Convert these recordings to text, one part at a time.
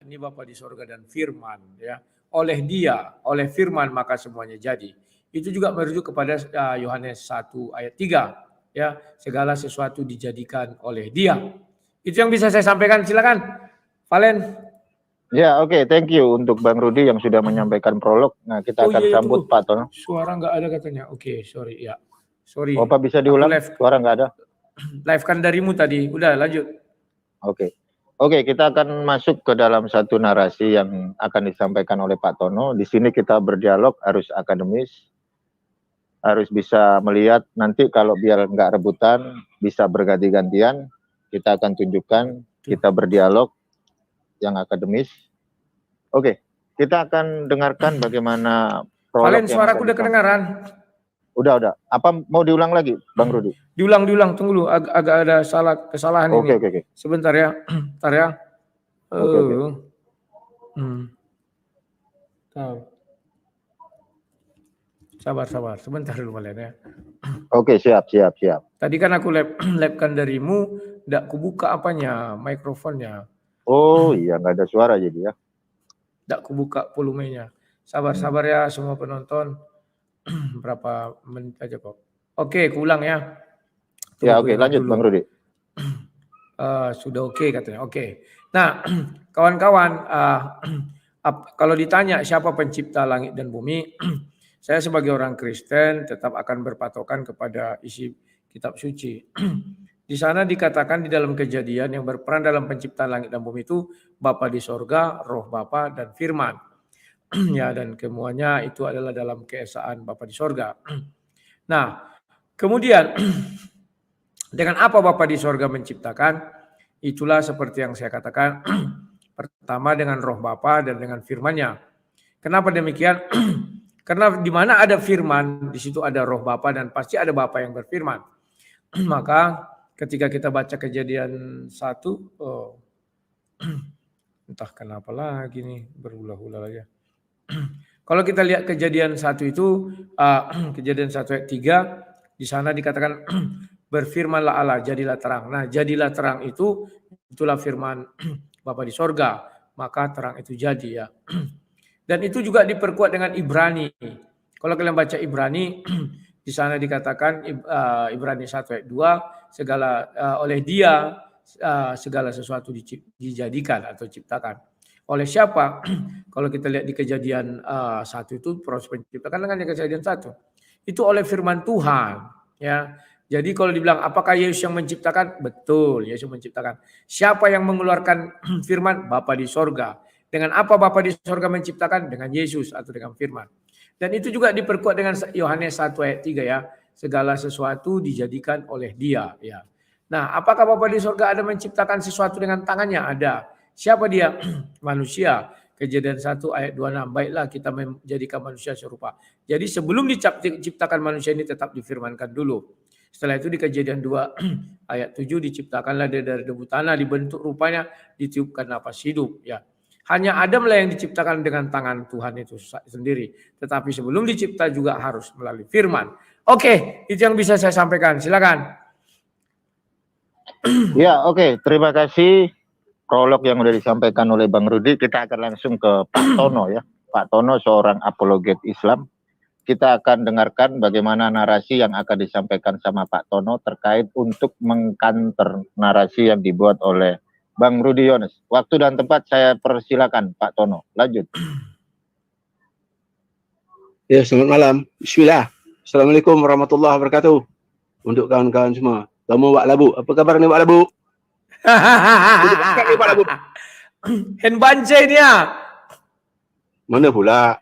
ini Bapa di sorga dan firman, ya. Oleh dia, oleh firman maka semuanya jadi. Itu juga merujuk kepada Yohanes 1 ayat 3, ya. Segala sesuatu dijadikan oleh dia. Itu yang bisa saya sampaikan, silakan Valen. Ya, oke, thank you untuk Bang Rudi yang sudah menyampaikan prolog. Nah, kita akan sambut tunggu. Pak Tono. Suara nggak ada katanya. Oke, sorry ya. Sorry. Bapak bisa diulang? Suara nggak ada? Live kan darimu tadi. Udah, lanjut. Oke. Oke, kita akan masuk ke dalam satu narasi yang akan disampaikan oleh Pak Tono. Di sini kita berdialog harus akademis, harus bisa melihat nanti kalau biar nggak rebutan, bisa berganti-gantian. Kita akan tunjukkan, kita berdialog yang akademis. Oke, kita akan dengarkan bagaimana prolog. Valen, suaraku udah kedengaran. Udah. Apa mau diulang lagi, Bang Rudi? Diulang. Tunggu dulu, agak ada kesalahan ini. Oke. Sebentar ya. Bentar ya. Oke. Sabar. Sebentar dulu Valen ya. Oke, siap. Tadi kan aku labkan darimu, nggak kubuka apanya, mikrofonnya. Oh iya, nggak ada suara jadi ya. Nggak kubuka volumenya. Sabar ya semua penonton. Berapa menit aja kok. Oke, kuulang ya. Ya oke, lanjut dulu. Bang Rudi. Sudah oke katanya. Oke. Nah, kawan-kawan, kalau ditanya siapa pencipta langit dan bumi, saya sebagai orang Kristen tetap akan berpatokan kepada isi kitab suci. Di sana dikatakan di dalam Kejadian yang berperan dalam penciptaan langit dan bumi itu Bapa di sorga, Roh Bapa dan Firman. Ya, dan kemuanya itu adalah dalam keesaan Bapa di sorga. Nah, kemudian dengan apa Bapa di sorga menciptakan? Itulah seperti yang saya katakan. Pertama dengan Roh Bapa dan dengan Firman-Nya. Kenapa demikian? Karena di mana ada Firman, di situ ada Roh Bapa dan pasti ada Bapa yang berfirman. Maka ketika kita baca Kejadian 1, entah kenapa lagi nih berulah-ulah aja. Kalau kita lihat Kejadian 1 itu, Kejadian 1 ayat 3, di sana dikatakan berfirmanlah Allah, jadilah terang. Nah, jadilah terang itulah firman Bapa di sorga, maka terang itu jadi ya. Dan itu juga diperkuat dengan Ibrani. Kalau kalian baca Ibrani, di sana dikatakan Ibrani 1 ayat 2, oleh dia segala sesuatu dijadikan atau ciptakan. Oleh siapa? Kalau kita lihat di Kejadian 1 itu proses penciptakan dengan Kejadian 1. Itu oleh firman Tuhan, ya. Jadi kalau dibilang apakah Yesus yang menciptakan? Betul, Yesus menciptakan. Siapa yang mengeluarkan firman? Bapa di sorga. Dengan apa Bapa di sorga menciptakan? Dengan Yesus atau dengan firman. Dan itu juga diperkuat dengan Yohanes 1 ayat 3 ya. Segala sesuatu dijadikan oleh dia ya. Nah, apakah Bapa di sorga ada menciptakan sesuatu dengan tangannya? Ada. Siapa dia? Manusia. Kejadian 1 ayat 26. Baiklah kita menjadikan manusia serupa. Jadi sebelum diciptakan manusia ini tetap difirmankan dulu. Setelah itu di Kejadian 2 ayat 7 diciptakanlah dia dari debu tanah, dibentuk rupanya, ditiupkan napas hidup ya. Hanya Adam lah yang diciptakan dengan tangan Tuhan itu sendiri. Tetapi sebelum dicipta juga harus melalui firman. Oke, itu yang bisa saya sampaikan. Silakan. Ya, oke. Terima kasih prolog yang sudah disampaikan oleh Bang Rudi. Kita akan langsung ke Pak Tono ya. Pak Tono seorang apologet Islam. Kita akan dengarkan bagaimana narasi yang akan disampaikan sama Pak Tono terkait untuk mengkanter narasi yang dibuat oleh Bang Rudi Yones. Waktu dan tempat saya persilakan Pak Tono. Lanjut. Ya, selamat malam. Bismillah. Assalamualaikum warahmatullahi wabarakatuh. Untuk kawan-kawan semua. Kamu Wak Labu. Apa kabar nih Wak Labu? Henbance dia. Mana pula?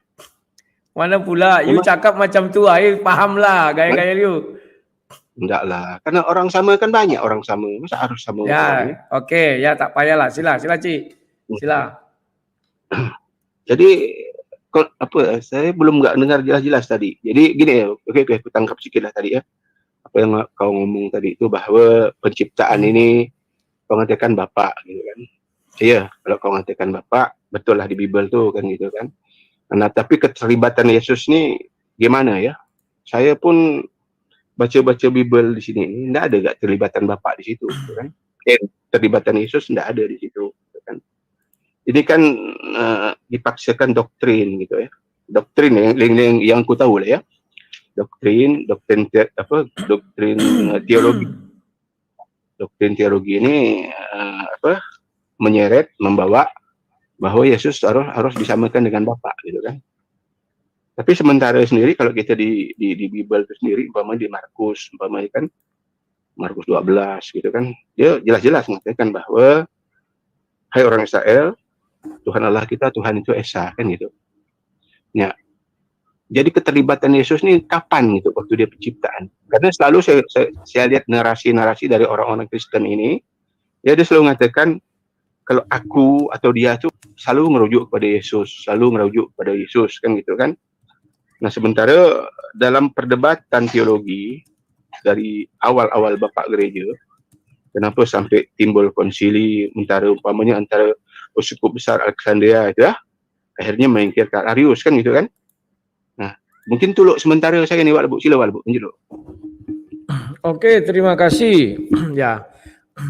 You cakap macam tu, paham lah gaya-gaya you. Enggak lah, karena orang sama kan banyak orang sama. Masa harus sama ya, oke, ya tak payahlah. Sila Ci. Sila. Jadi apa? Saya belum nggak dengar jelas-jelas tadi. Jadi gini ya, oke, aku tangkap sedikit lah tadi ya. Apa yang kau ngomong tadi itu bahwa penciptaan ini kau ngatakan Bapak gitu kan. Iya, kalau kau ngatakan Bapak, betul lah di Bible tuh kan gitu kan. Nah, tapi keterlibatan Yesus ini gimana ya? Saya pun baca-baca Bible di sini, enggak ada gak terlibatan Bapak di situ, gitu kan? Terlibatan Yesus enggak ada di situ, gitu kan? ini kan dipaksakan doktrin gitu ya. Doktrin yang ku tahu lah ya. Doktrin teologi. Doktrin teologi ini menyeret, membawa bahwa Yesus harus disamakan dengan Bapa gitu kan. Tapi sementara sendiri kalau kita di Bible itu sendiri, umpamanya di Markus, umpamanya kan Markus 12 gitu kan, dia jelas-jelas mengatakan bahwa hai orang Israel, Tuhan Allah kita, Tuhan itu Esa kan gitu. Ya. Jadi keterlibatan Yesus ini kapan gitu waktu dia penciptaan? Karena selalu saya lihat narasi-narasi dari orang-orang Kristen ini, ya dia selalu mengatakan kalau aku atau dia tuh selalu merujuk kepada Yesus, kan gitu kan. Nah, sementara dalam perdebatan teologi dari awal-awal Bapak Gereja, kenapa sampai timbul konsili umpamanya antara Uskup Besar Alexandria itu ya, akhirnya mengingkirkan Arius kan gitu kan. Nah, mungkin dulu sementara saya nih Wak Lebu, sila Wak Lebu, lanjut. Oke, terima kasih. Ya,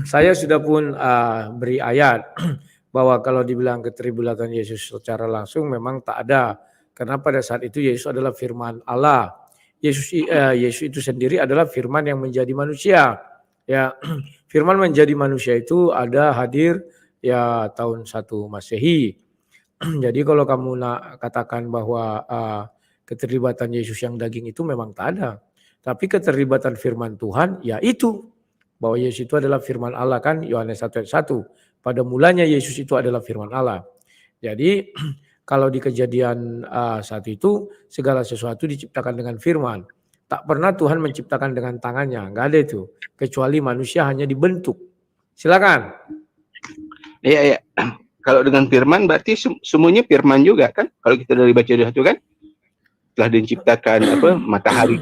saya sudah pun beri ayat bahwa kalau dibilang keterlibatan Yesus secara langsung memang tak ada. Karena pada saat itu Yesus adalah firman Allah. Yesus itu sendiri adalah firman yang menjadi manusia. Ya, firman menjadi manusia itu ada hadir ya tahun 1 Masehi. Jadi kalau kamu nak katakan bahwa keterlibatan Yesus yang daging itu memang tak ada. Tapi keterlibatan firman Tuhan ya itu. Bahwa Yesus itu adalah firman Allah kan, Yohanes 1 ayat 1. Pada mulanya Yesus itu adalah firman Allah. Jadi kalau di Kejadian saat itu segala sesuatu diciptakan dengan firman. Tak pernah Tuhan menciptakan dengan tangannya, enggak ada itu. Kecuali manusia hanya dibentuk. Silakan. Iya. Kalau dengan firman berarti semuanya firman juga kan? Kalau kita dari baca itu kan, telah diciptakan matahari,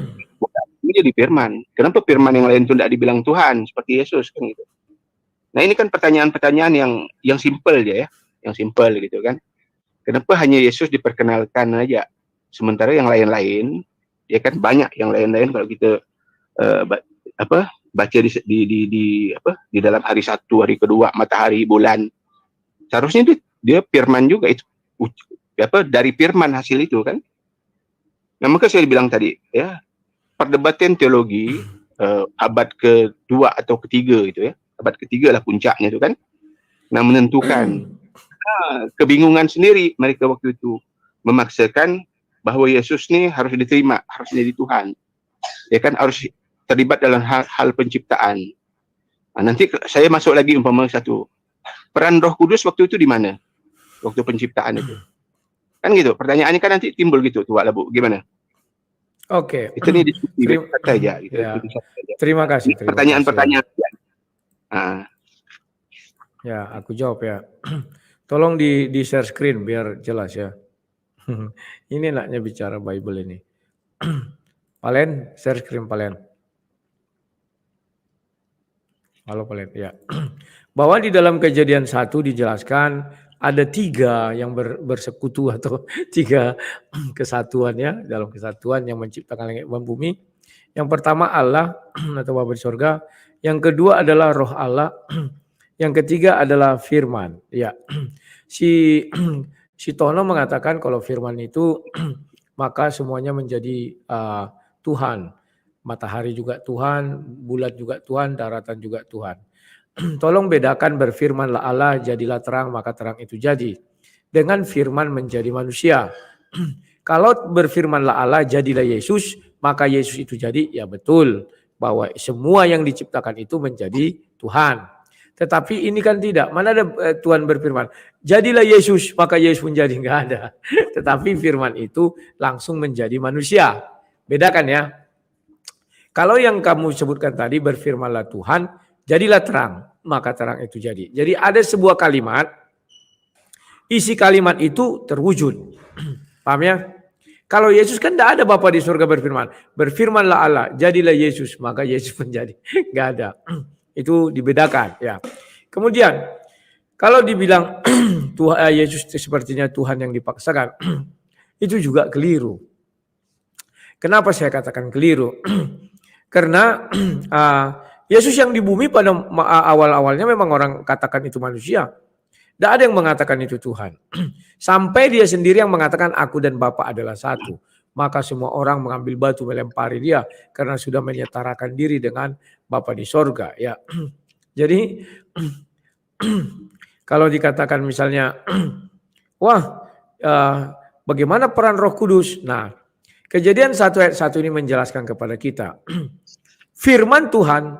ini jadi firman. Kenapa firman yang lain itu tidak dibilang Tuhan seperti Yesus kan gitu? Nah ini kan pertanyaan-pertanyaan yang simpel aja ya, yang simpel gitu kan. Kenapa hanya Yesus diperkenalkan aja, sementara yang lain-lain, ya kan banyak yang lain-lain kalau kita baca di dalam hari satu, hari kedua, matahari, bulan, seharusnya dia firman juga itu dari firman hasil itu kan. Nah maka saya bilang tadi ya, perdebatan teologi abad kedua atau ketiga gitu ya, abad ketiga lah puncaknya itu kan. Nah menentukan kebingungan sendiri mereka waktu itu, memaksakan bahwa Yesus nih harus diterima, harus jadi Tuhan, ya kan, harus terlibat dalam hal penciptaan. Nah, nanti saya masuk lagi umpama satu, peran Roh Kudus waktu itu di mana? Waktu penciptaan itu, kan gitu. Pertanyaannya kan nanti timbul gitu, tuh Wak Lebu, gimana? Oke. Itu nih diskusi saja. Gitu. Ya. Terima kasih. Pertanyaan-pertanyaan. Ya, aku jawab ya. Tolong di share screen biar jelas ya. Ini enaknya bicara Bible ini. Palen, share screen Palen. Halo Palen, ya. Bahwa di dalam Kejadian 1 dijelaskan ada 3 yang bersekutu atau 3 kesatuan ya, dalam kesatuan yang menciptakan langit dan bumi. Yang pertama Allah atau Bapa di surga, yang kedua adalah Roh Allah, yang ketiga adalah firman. Ya. Si Tono mengatakan kalau firman itu maka semuanya menjadi Tuhan. Matahari juga Tuhan, bulan juga Tuhan, daratan juga Tuhan. Tolong bedakan berfirmanlah Allah, jadilah terang, maka terang itu jadi. Dengan firman menjadi manusia. Kalau berfirmanlah Allah, jadilah Yesus, maka Yesus itu jadi, ya betul. Bahwa semua yang diciptakan itu menjadi Tuhan. Tetapi ini kan tidak. Mana ada Tuhan berfirman, jadilah Yesus, maka Yesus pun jadi, enggak ada. Tetapi firman itu langsung menjadi manusia. Bedakan ya. Kalau yang kamu sebutkan tadi, berfirmanlah Tuhan, jadilah terang, maka terang itu jadi. Jadi ada sebuah kalimat, isi kalimat itu terwujud. Paham ya? Kalau Yesus kan tidak ada Bapa di surga berfirman. Berfirmanlah Allah, jadilah Yesus, maka Yesus menjadi. Enggak ada. Itu dibedakan ya. Kemudian kalau dibilang Tuhan Yesus sepertinya Tuhan yang dipaksakan, itu juga keliru. Kenapa saya katakan keliru? Karena Yesus yang di bumi pada awal-awalnya memang orang katakan itu manusia. Tidak ada yang mengatakan itu Tuhan. Sampai dia sendiri yang mengatakan aku dan Bapa adalah satu. Maka semua orang mengambil batu melempari dia karena sudah menyetarakan diri dengan Bapa di sorga. Ya, jadi kalau dikatakan misalnya, wah, bagaimana peran Roh Kudus? Nah, Kejadian 1 ayat 1 ini menjelaskan kepada kita, firman Tuhan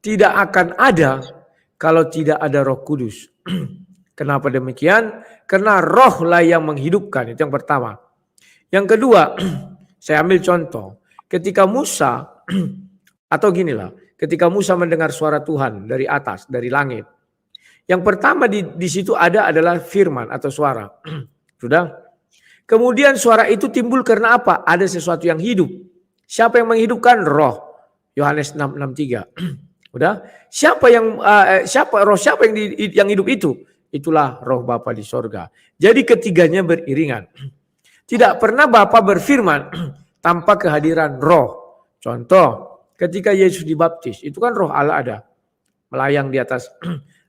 tidak akan ada kalau tidak ada Roh Kudus. Kenapa demikian? Karena roh lah yang menghidupkan, itu yang pertama. Yang kedua, saya ambil contoh, ketika Musa, atau ginilah, ketika Musa mendengar suara Tuhan dari atas, dari langit, yang pertama di situ adalah firman atau suara. Sudah? Kemudian suara itu timbul karena apa? Ada sesuatu yang hidup. Siapa yang menghidupkan? Roh. Yohanes 6:63. Udah? Siapa yang hidup itu? Itulah Roh Bapa di sorga. Jadi ketiganya beriringan. Tidak pernah Bapa berfirman tanpa kehadiran Roh. Contoh, ketika Yesus dibaptis, itu kan Roh Allah ada melayang di atas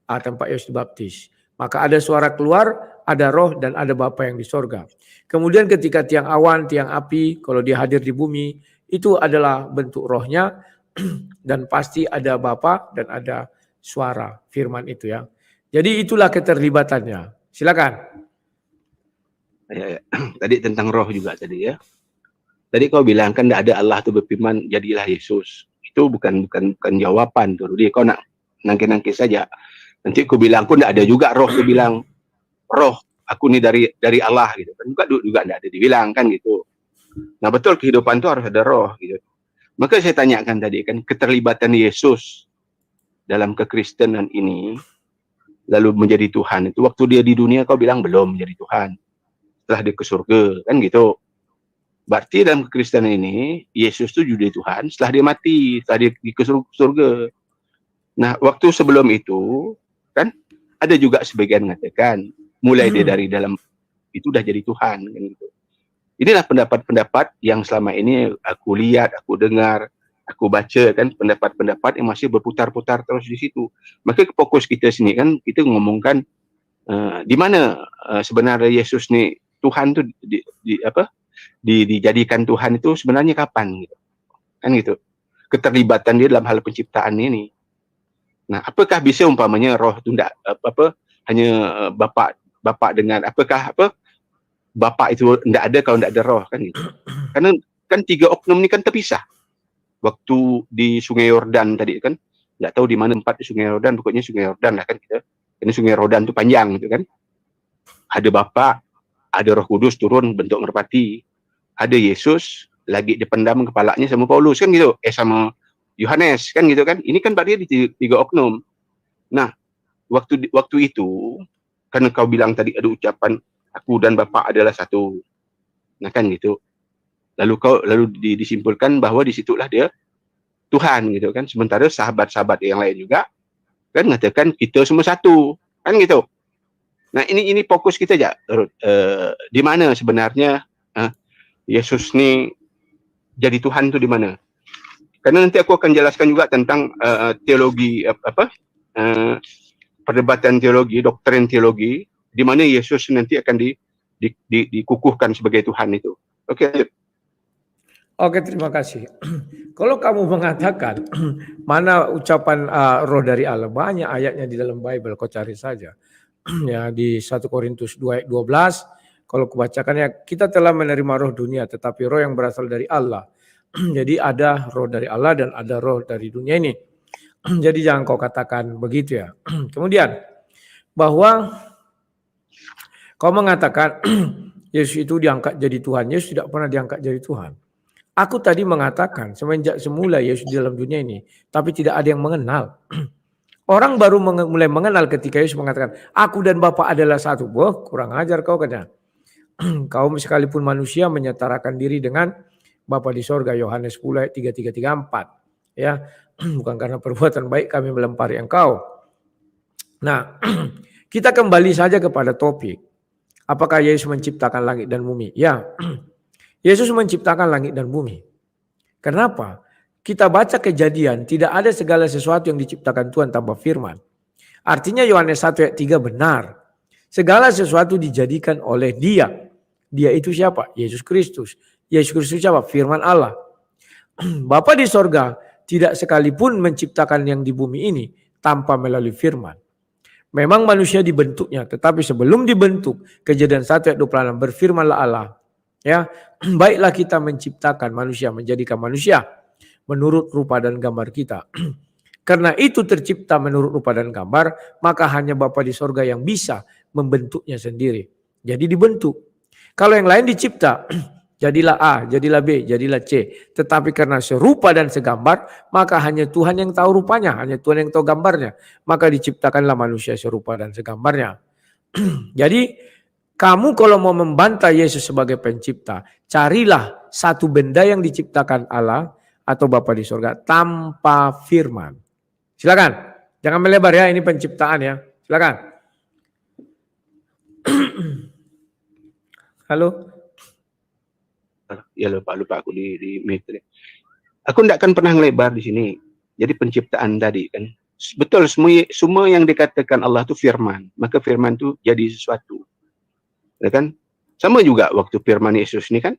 tempat Yesus dibaptis. Maka ada suara keluar, ada Roh dan ada Bapa yang di sorga. Kemudian ketika tiang awan, tiang api, kalau dia hadir di bumi, itu adalah bentuk rohnya dan pasti ada Bapa dan ada suara firman itu ya. Jadi itulah keterlibatannya. Silakan. Ya. Tadi tentang roh juga tadi ya. Tadi kau bilang kan tidak ada Allah tuh berfirman jadilah Yesus. Itu bukan jawaban tuh. Dia kau nak nangke-nangke saja. Nanti kau bilang aku tidak ada juga roh. Kau bilang roh aku ini dari Allah gitu kan, juga tidak ada dibilang kan gitu. Nah betul, kehidupan itu harus ada roh gitu. Maka saya tanyakan tadi kan, keterlibatan Yesus dalam kekristenan ini lalu menjadi Tuhan itu waktu dia di dunia kau bilang belum menjadi Tuhan, setelah dia ke surga kan gitu. Berarti dalam kekristenan ini Yesus itu jadi Tuhan setelah dia mati, setelah dia ke surga. Nah waktu sebelum itu kan ada juga sebagian mengatakan mulai dia dari dalam itu udah jadi Tuhan kan gitu. Inilah pendapat-pendapat yang selama ini aku lihat, aku dengar, aku baca kan, pendapat-pendapat yang masih berputar-putar terus di situ. Maka fokus kita sini kan kita ngomongkan di mana sebenarnya Yesus nih Tuhan tuh dijadikan Tuhan itu sebenarnya kapan gitu. Kan gitu. Keterlibatan dia dalam hal penciptaan ini. Nah, apakah bisa umpamanya roh itu enggak hanya Bapak dengan apakah Bapak itu tidak ada kalau tidak ada roh kan gitu. Karena kan tiga oknum ini kan terpisah. Waktu di Sungai Yordan tadi kan, nggak tahu di mana tempat di Sungai Yordan, pokoknya Sungai Yordan lah kan kita. Ini Sungai Yordan itu panjang gitu kan. Ada Bapak, ada Roh Kudus turun bentuk merpati, ada Yesus lagi dipendam kepalanya sama Paulus kan gitu, sama Yohanes kan gitu kan. Ini kan berarti di tiga oknum. Nah, waktu itu karena kau bilang tadi ada ucapan aku dan Bapa adalah satu. Nah kan gitu. Lalu disimpulkan bahwa disitulah dia Tuhan gitu kan. Sementara sahabat-sahabat yang lain juga kan mengatakan kita semua satu. Kan gitu. Nah ini fokus kita aja. Di mana sebenarnya Yesus ini jadi Tuhan itu di mana? Karena nanti aku akan jelaskan juga tentang teologi perdebatan teologi, doktrin teologi, di mana Yesus nanti akan dikukuhkan sebagai Tuhan itu. Oke. Oke, terima kasih. Kalau kamu mengatakan mana ucapan roh dari Allah, banyak ayatnya di dalam Bible, kau cari saja. Ya, di 1 Korintus 2 ayat 12, kalau kubacakannya, kita telah menerima roh dunia, tetapi roh yang berasal dari Allah. Jadi ada roh dari Allah dan ada roh dari dunia ini. Jadi jangan kau katakan begitu ya. Kemudian bahwa kau mengatakan Yesus itu diangkat jadi Tuhan. Yesus tidak pernah diangkat jadi Tuhan. Aku tadi mengatakan semenjak semula Yesus di dalam dunia ini, tapi tidak ada yang mengenal. Orang baru mulai mengenal ketika Yesus mengatakan, aku dan Bapa adalah satu. Wah, kurang ajar kau katanya. Kau sekalipun manusia menyetarakan diri dengan Bapa di sorga, Yohanes 10 ayat 33-34. Ya, bukan karena perbuatan baik kami melempari engkau. Nah, kita kembali saja kepada topik. Apakah Yesus menciptakan langit dan bumi? Ya, Yesus menciptakan langit dan bumi. Kenapa? Kita baca Kejadian, tidak ada segala sesuatu yang diciptakan Tuhan tanpa firman. Artinya Yohanes 1 ayat 3 benar. Segala sesuatu dijadikan oleh Dia. Dia itu siapa? Yesus Kristus. Yesus Kristus siapa? Firman Allah. Bapa di sorga tidak sekalipun menciptakan yang di bumi ini tanpa melalui firman. Memang manusia dibentuknya, tetapi sebelum dibentuk, Kejadian 1 ayat 26, berfirmanlah Allah, ya, baiklah kita menciptakan manusia, menjadikan manusia menurut rupa dan gambar kita. Karena itu tercipta menurut rupa dan gambar, maka hanya Bapa di sorga yang bisa membentuknya sendiri. Jadi dibentuk. Kalau yang lain dicipta, jadilah A, jadilah B, jadilah C. Tetapi karena serupa dan segambar, maka hanya Tuhan yang tahu rupanya, hanya Tuhan yang tahu gambarnya. Maka diciptakanlah manusia serupa dan segambarnya. Jadi kamu kalau mau membantah Yesus sebagai pencipta, carilah satu benda yang diciptakan Allah atau Bapa di sorga tanpa firman. Silakan, jangan melebar ya, ini penciptaan ya. Silakan. Halo. Ya lupa aku di mute. Aku tidak akan pernah ngelebar di sini. Jadi penciptaan tadi kan. Betul, semua yang dikatakan Allah itu firman. Maka firman itu jadi sesuatu. Ya kan? Sama juga waktu firman Yesus ini kan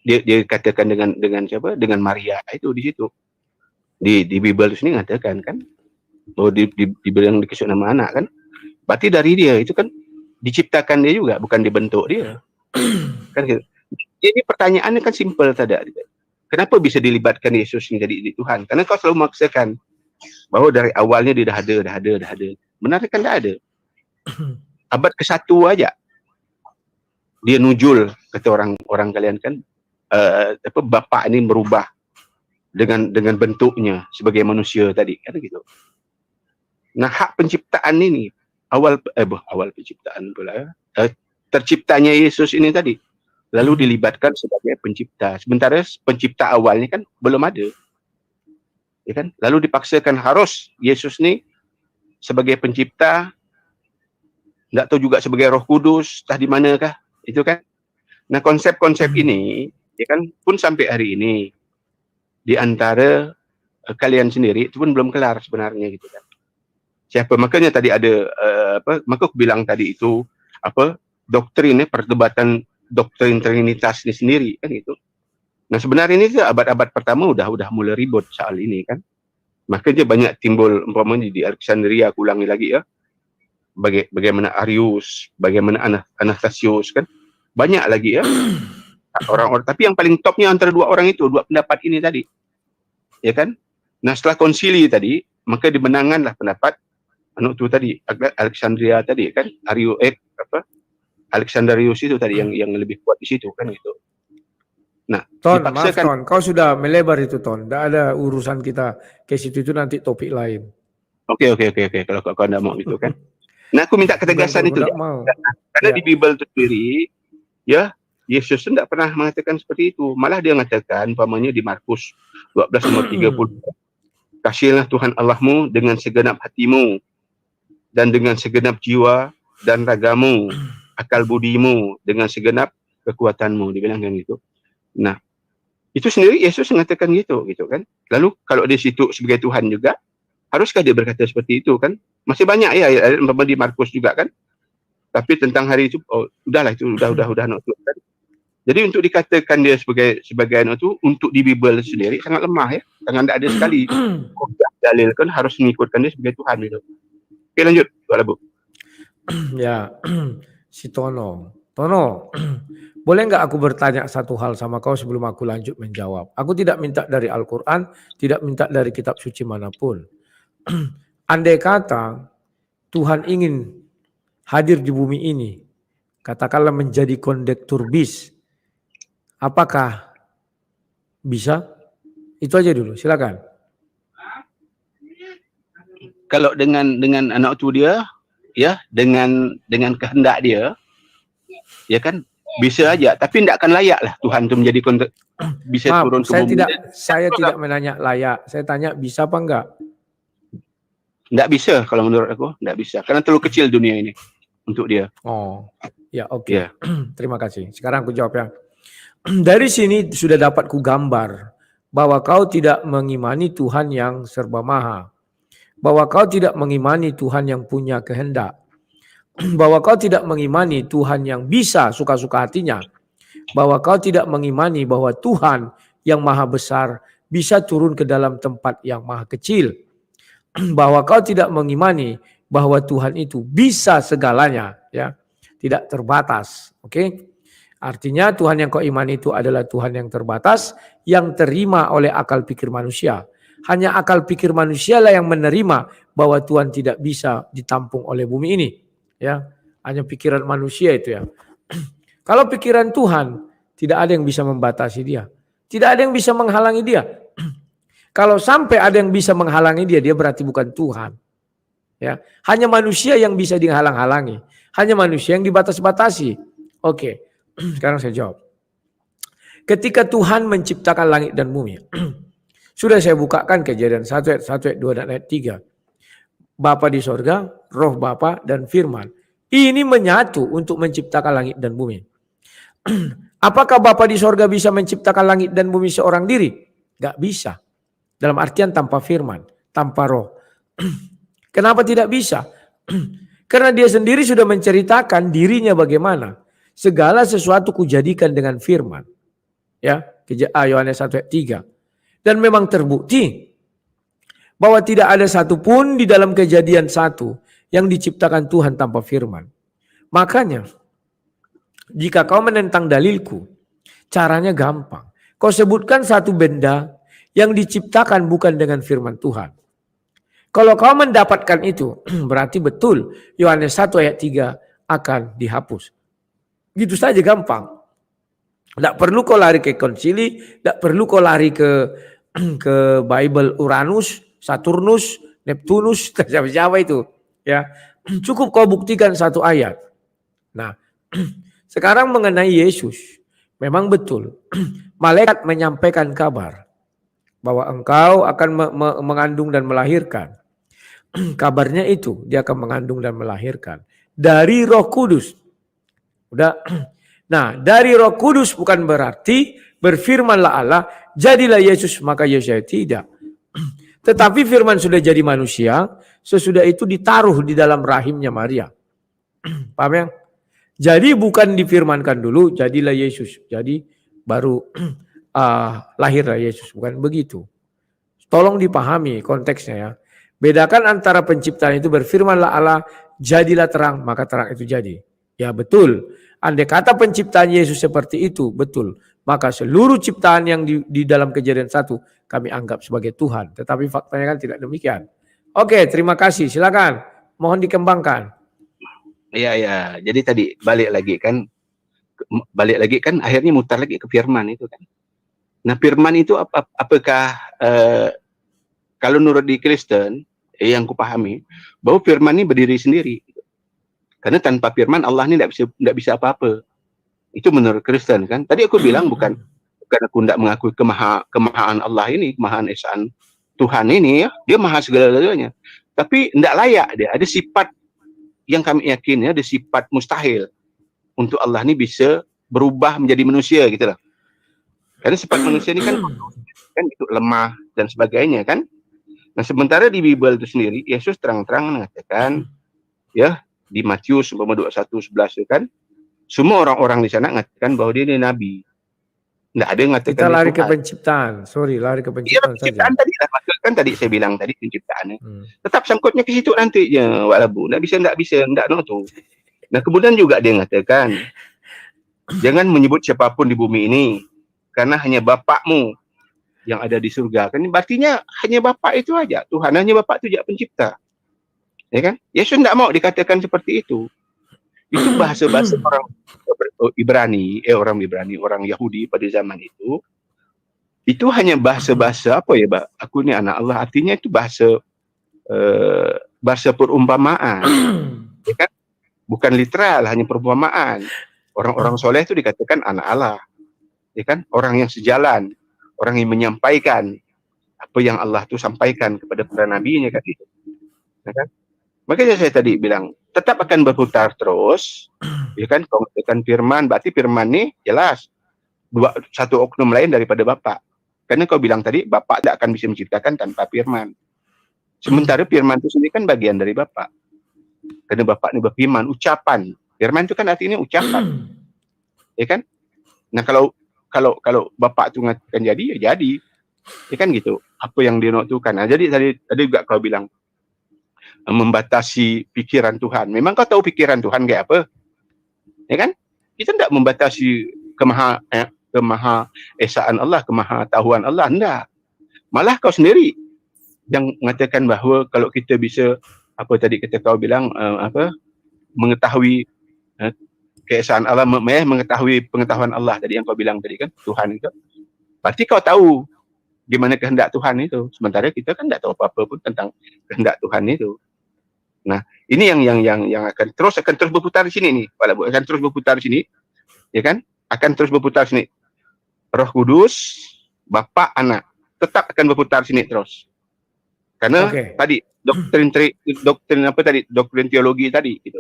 dia dikatakan dengan siapa? Dengan Maria itu di situ. Di Bible sini ngatakan kan bahwa dibilang dikasih nama anak kan. Berarti dari dia itu kan diciptakan dia juga, bukan dibentuk dia. Kan gitu. Jadi pertanyaannya kan simpel tadi. Kenapa bisa dilibatkan Yesus menjadi Tuhan? Karena kau selalu memaksakan bahwa dari awalnya dia dah ada. Benar kan dah ada. Abad ke-1 aja dia nujul, kata orang kalian kan, Bapa ini merubah dengan bentuknya sebagai manusia tadi kan gitu. Nah, hak penciptaan ini awal penciptaan pula terciptanya Yesus ini tadi lalu dilibatkan sebagai pencipta. Sementara pencipta awalnya kan belum ada. Ya kan? Lalu dipaksakan harus Yesus ni sebagai pencipta, enggak tahu juga sebagai Roh Kudus, entah di manakah, itu kan. Nah, konsep-konsep ini ya kan pun sampai hari ini di antara kalian sendiri itu pun belum kelar sebenarnya gitu kan. Siapa makanya tadi ada maka aku bilang tadi itu doktrin perdebatan doktrin Trinitas ini sendiri kan gitu. Nah, sebenarnya ini abad-abad pertama udah mulai ribut soal ini kan. Makanya banyak timbul umpamanya di Alexandria, aku ulangi lagi ya. Bagaimana Arius, bagaimana Anastasius kan. Banyak lagi ya. Orang-orang, tapi yang paling topnya antara dua orang itu, dua pendapat ini tadi. Ya kan? Nah, setelah konsili tadi, maka dimenangkanlah pendapat itu tadi, Alexandria tadi kan, Alexandrius itu tadi yang lebih kuat di situ kan gitu. Nah, Ton, maaf Ton, kau sudah melebar itu Ton. Tidak ada urusan kita ke situ, itu nanti topik lain. Oke. Kalau kau tidak mau gitu kan. Nah, aku minta ketegasan itu. Karena di Bible itu sendiri, ya, Yesus tidak pernah mengatakan seperti itu. Malah dia mengatakan, umpamanya di Markus 12:30, kasihlah Tuhan Allahmu dengan segenap hatimu, dan dengan segenap jiwa dan ragamu, akal budimu, dengan segenap kekuatanmu. Dibilang kan gitu. Nah, itu sendiri Yesus mengatakan gitu kan. Lalu kalau di situ sebagai Tuhan juga, haruskah dia berkata seperti itu kan? Masih banyak ya ayat di Markus juga kan. Tapi tentang hari itu, udahlah itu udah kan. Jadi untuk dikatakan dia sebagai itu untuk di Bible sendiri sangat lemah ya, sangat tidak ada sekali. Dalil kan harus mengikutkan dia sebagai Tuhan gitu. Oke, lanjut, Bu. Ya, si Tono, boleh nggak aku bertanya satu hal sama kau sebelum aku lanjut menjawab? Aku tidak minta dari Al-Quran, tidak minta dari kitab suci manapun. Andai kata Tuhan ingin hadir di bumi ini, katakanlah menjadi kondektur bis, apakah bisa? Itu aja dulu, silakan. Kalau dengan anak itu dia, ya dengan kehendak dia, ya kan bisa aja. Tapi tidak akan layak lah Tuhan itu menjadi bisa turun ke bumi. Saya tidak menanya layak, saya tanya bisa apa enggak? Tidak bisa kalau menurut aku, tidak bisa. Karena terlalu kecil dunia ini untuk dia. Oh, ya oke. Yeah. Terima kasih. Sekarang aku jawab ya. Dari sini sudah dapat ku gambar bahwa kau tidak mengimani Tuhan yang serba maha. Bahwa kau tidak mengimani Tuhan yang punya kehendak. bahwa kau tidak mengimani Tuhan yang bisa suka-suka hatinya, bahwa kau tidak mengimani bahwa Tuhan yang maha besar bisa turun ke dalam tempat yang maha kecil, bahwa kau tidak mengimani bahwa Tuhan itu bisa segalanya, ya, tidak terbatas. Oke? Artinya Tuhan yang kau imani itu adalah Tuhan yang terbatas, yang terima oleh akal pikir manusia. Hanya akal pikir manusia lah yang menerima bahwa Tuhan tidak bisa ditampung oleh bumi ini. Ya, hanya pikiran manusia itu ya. Kalau pikiran Tuhan, tidak ada yang bisa membatasi dia. Tidak ada yang bisa menghalangi dia. Kalau sampai ada yang bisa menghalangi dia, dia berarti bukan Tuhan. Ya, hanya manusia yang bisa dihalang-halangi. Hanya manusia yang dibatas-batasi. Oke, sekarang saya jawab. Ketika Tuhan menciptakan langit dan bumi, sudah saya bukakan Kejadian 1 ayat 1, ayat 2 dan ayat 3. Bapa di sorga, roh Bapa dan firman. Ini menyatu untuk menciptakan langit dan bumi. Apakah Bapa di sorga bisa menciptakan langit dan bumi seorang diri? Gak bisa. Dalam artian tanpa firman, tanpa roh. Kenapa tidak bisa? Karena dia sendiri sudah menceritakan dirinya bagaimana. Segala sesuatu kujadikan dengan firman. Ya, Yohanes 1 ayat 3. Dan memang terbukti bahwa tidak ada satupun di dalam Kejadian 1 yang diciptakan Tuhan tanpa firman. Makanya, jika kau menentang dalilku, caranya gampang. Kau sebutkan satu benda yang diciptakan bukan dengan firman Tuhan. Kalau kau mendapatkan itu, berarti betul Yohanes 1 ayat 3 akan dihapus. Gitu saja gampang. Tidak perlu kau lari ke konsili, tidak perlu kau lari ke Bible Uranus, Saturnus, Neptunus, siapa-siapa itu. Ya, cukup kau buktikan satu ayat. Nah, sekarang mengenai Yesus, memang betul. Malaikat menyampaikan kabar bahwa engkau akan mengandung dan melahirkan. Kabarnya itu, dia akan mengandung dan melahirkan dari Roh Kudus. Udah. Nah, dari Roh Kudus bukan berarti berfirmanlah Allah, jadilah Yesus, maka Yesus tidak. Tetapi firman sudah jadi manusia, sesudah itu ditaruh di dalam rahimnya Maria. Paham ya? Jadi bukan difirmankan dulu, jadilah Yesus. Jadi baru lahirlah Yesus. Bukan begitu. Tolong dipahami konteksnya ya. Bedakan antara penciptaan itu berfirmanlah Allah, jadilah terang, maka terang itu jadi. Ya betul. Andai kata penciptaan Yesus seperti itu, betul. Maka seluruh ciptaan yang di dalam Kejadian 1 kami anggap sebagai Tuhan. Tetapi faktanya kan tidak demikian. Oke, terima kasih. Silakan. Mohon dikembangkan. Iya, ya. Jadi tadi balik lagi kan akhirnya mutar lagi ke firman itu kan. Nah, firman itu apakah kalau menurut di Kristen yang kupahami bahwa firman ini berdiri sendiri. Karena tanpa firman Allah ini tidak bisa apa-apa. Itu menurut Kristen kan. Tadi aku bilang bukan aku tidak mengakui kemahaan Allah ini, kemahaan esaan Tuhan ini ya, dia maha segala-galanya. Tapi tidak layak dia. Ada sifat yang kami yakin ya, ada sifat mustahil untuk Allah ini bisa berubah menjadi manusia gitu lah. Karena sifat manusia ini kan itu lemah dan sebagainya kan. Nah, sementara di Bible itu sendiri Yesus terang-terang mengatakan ya di Matius 21:11 itu kan, semua orang-orang di sana mengatakan bahwa dia ini nabi. Tidak ada yang mengatakan kita lari ke penciptaan. Sorry, lari ke penciptaan saja. Penciptaan tadi lah, kan tadi saya bilang tadi penciptaannya. Tetap sangkutnya ke situ nantinya, Wak Labu. Tidak bisa, tuh. Nah, kemudian juga dia mengatakan, jangan menyebut siapapun di bumi ini, karena hanya Bapakmu yang ada di surga. Kan artinya hanya Bapak itu aja. Tuhan hanya Bapak itu aja pencipta. Ya kan? Yesus tidak mau dikatakan seperti itu. Itu bahasa-bahasa orang Ibrani, orang Yahudi pada zaman itu. Itu hanya bahasa-bahasa apa ya, Mbak? Aku ini anak Allah. Artinya itu bahasa perumpamaan. Ya kan? Bukan literal, hanya perumpamaan. Orang-orang soleh itu dikatakan anak Allah. Ya kan? Orang yang sejalan, orang yang menyampaikan apa yang Allah itu sampaikan kepada para nabinya kan itu. Ya kan? Makanya saya tadi bilang tetap akan berputar terus, ya kan? Kalau katakan firman, berarti firman ini jelas satu oknum lain daripada Bapak. Karena kau bilang tadi Bapak tidak akan bisa menciptakan tanpa firman. Sementara firman itu sendiri kan bagian dari Bapak. Kerana Bapa ni berfirman, ucapan. Firman itu kan artinya ucapan. Ya kan? Nah, kalau Bapa tu mengatakan jadi, ya jadi. Ya kan gitu. Apa yang dia nak tukan. Nah, jadi tadi juga kau bilang membatasi pikiran Tuhan. Memang kau tahu pikiran Tuhan kayak apa? Ya kan? Kita tidak membatasi kemahaesaan Allah, kemahatauan Allah. Tidak. Malah kau sendiri yang mengatakan bahawa kalau kita bisa, apa tadi kata kau bilang, mengetahui keesaan Allah, mengetahui pengetahuan Allah tadi yang kau bilang tadi kan, Tuhan itu. Berarti kau tahu gimana kehendak Tuhan itu. Sementara kita kan tidak tahu apa-apa pun tentang kehendak Tuhan itu. Nah, ini yang akan terus berputar di sini nih, Pak Labu, akan terus berputar di sini, ya kan? Akan terus berputar di sini. Roh Kudus, Bapa, Anak, tetap akan berputar di sini terus. Karena tadi doktrin teologi tadi gitu.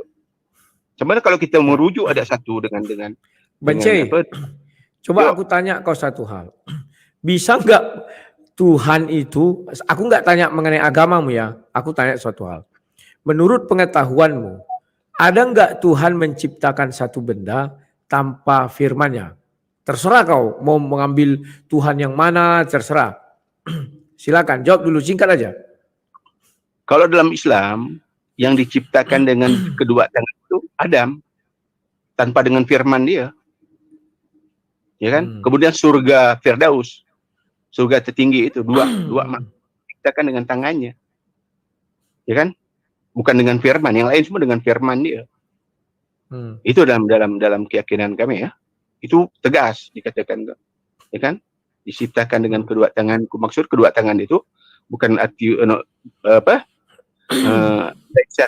Sebenarnya kalau kita merujuk ada satu dengan Bence, coba aku tanya kau satu hal. Bisa enggak Tuhan itu, aku enggak tanya mengenai agamamu ya, aku tanya suatu hal. Menurut pengetahuanmu, ada enggak Tuhan menciptakan satu benda tanpa firman-Nya? Terserah kau mau mengambil Tuhan yang mana, terserah. Silakan jawab dulu, singkat aja. Kalau dalam Islam yang diciptakan dengan kedua tangan itu Adam, tanpa dengan firman dia. Ya kan? Kemudian surga Firdaus, surga tertinggi itu dua diciptakan dengan tangannya. Ya kan? Bukan dengan firman, yang lain semua dengan firman dia. Itu dalam keyakinan kami ya. Itu tegas dikatakan, ya kan? Diciptakan dengan kedua tangan. Maksud kedua tangan itu bukan arti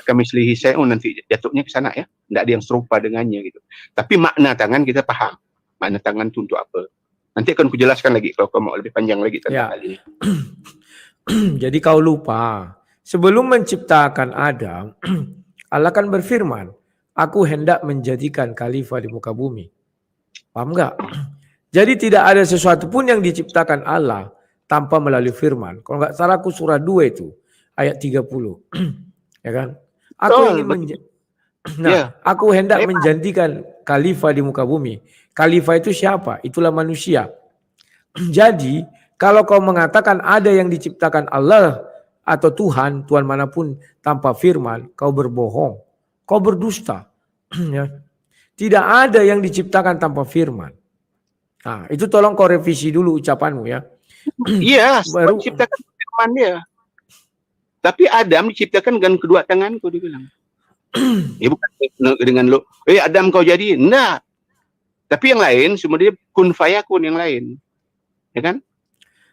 kami selihi saya nanti jatuhnya ke sana ya. Tidak ada yang serupa dengannya gitu. Tapi makna tangan kita paham. Makna tangan itu untuk apa? Nanti akan kujelaskan lagi kalau kau mau lebih panjang lagi tentang hal ini. Jadi kau lupa. Sebelum menciptakan Adam, Allah kan berfirman, aku hendak menjadikan khalifah di muka bumi. Paham enggak? Jadi tidak ada sesuatu pun yang diciptakan Allah tanpa melalui firman. Kalau enggak salah aku surah 2 itu, ayat 30. Ya kan? Aku ingin aku hendak menjadikan khalifah di muka bumi. Khalifah itu siapa? Itulah manusia. Jadi, kalau kau mengatakan ada yang diciptakan Allah atau Tuhan manapun tanpa firman, kau berbohong, kau berdusta. Ya. Tidak ada yang diciptakan tanpa firman. Nah, itu tolong kau revisi dulu ucapanmu ya. Iya, baru diciptakan firman dia. Tapi Adam diciptakan dengan kedua tanganku, dia bilang. Ya bukan dengan lo, Adam kau jadi, nah. Tapi yang lain semua dia kun fayakun yang lain, ya kan?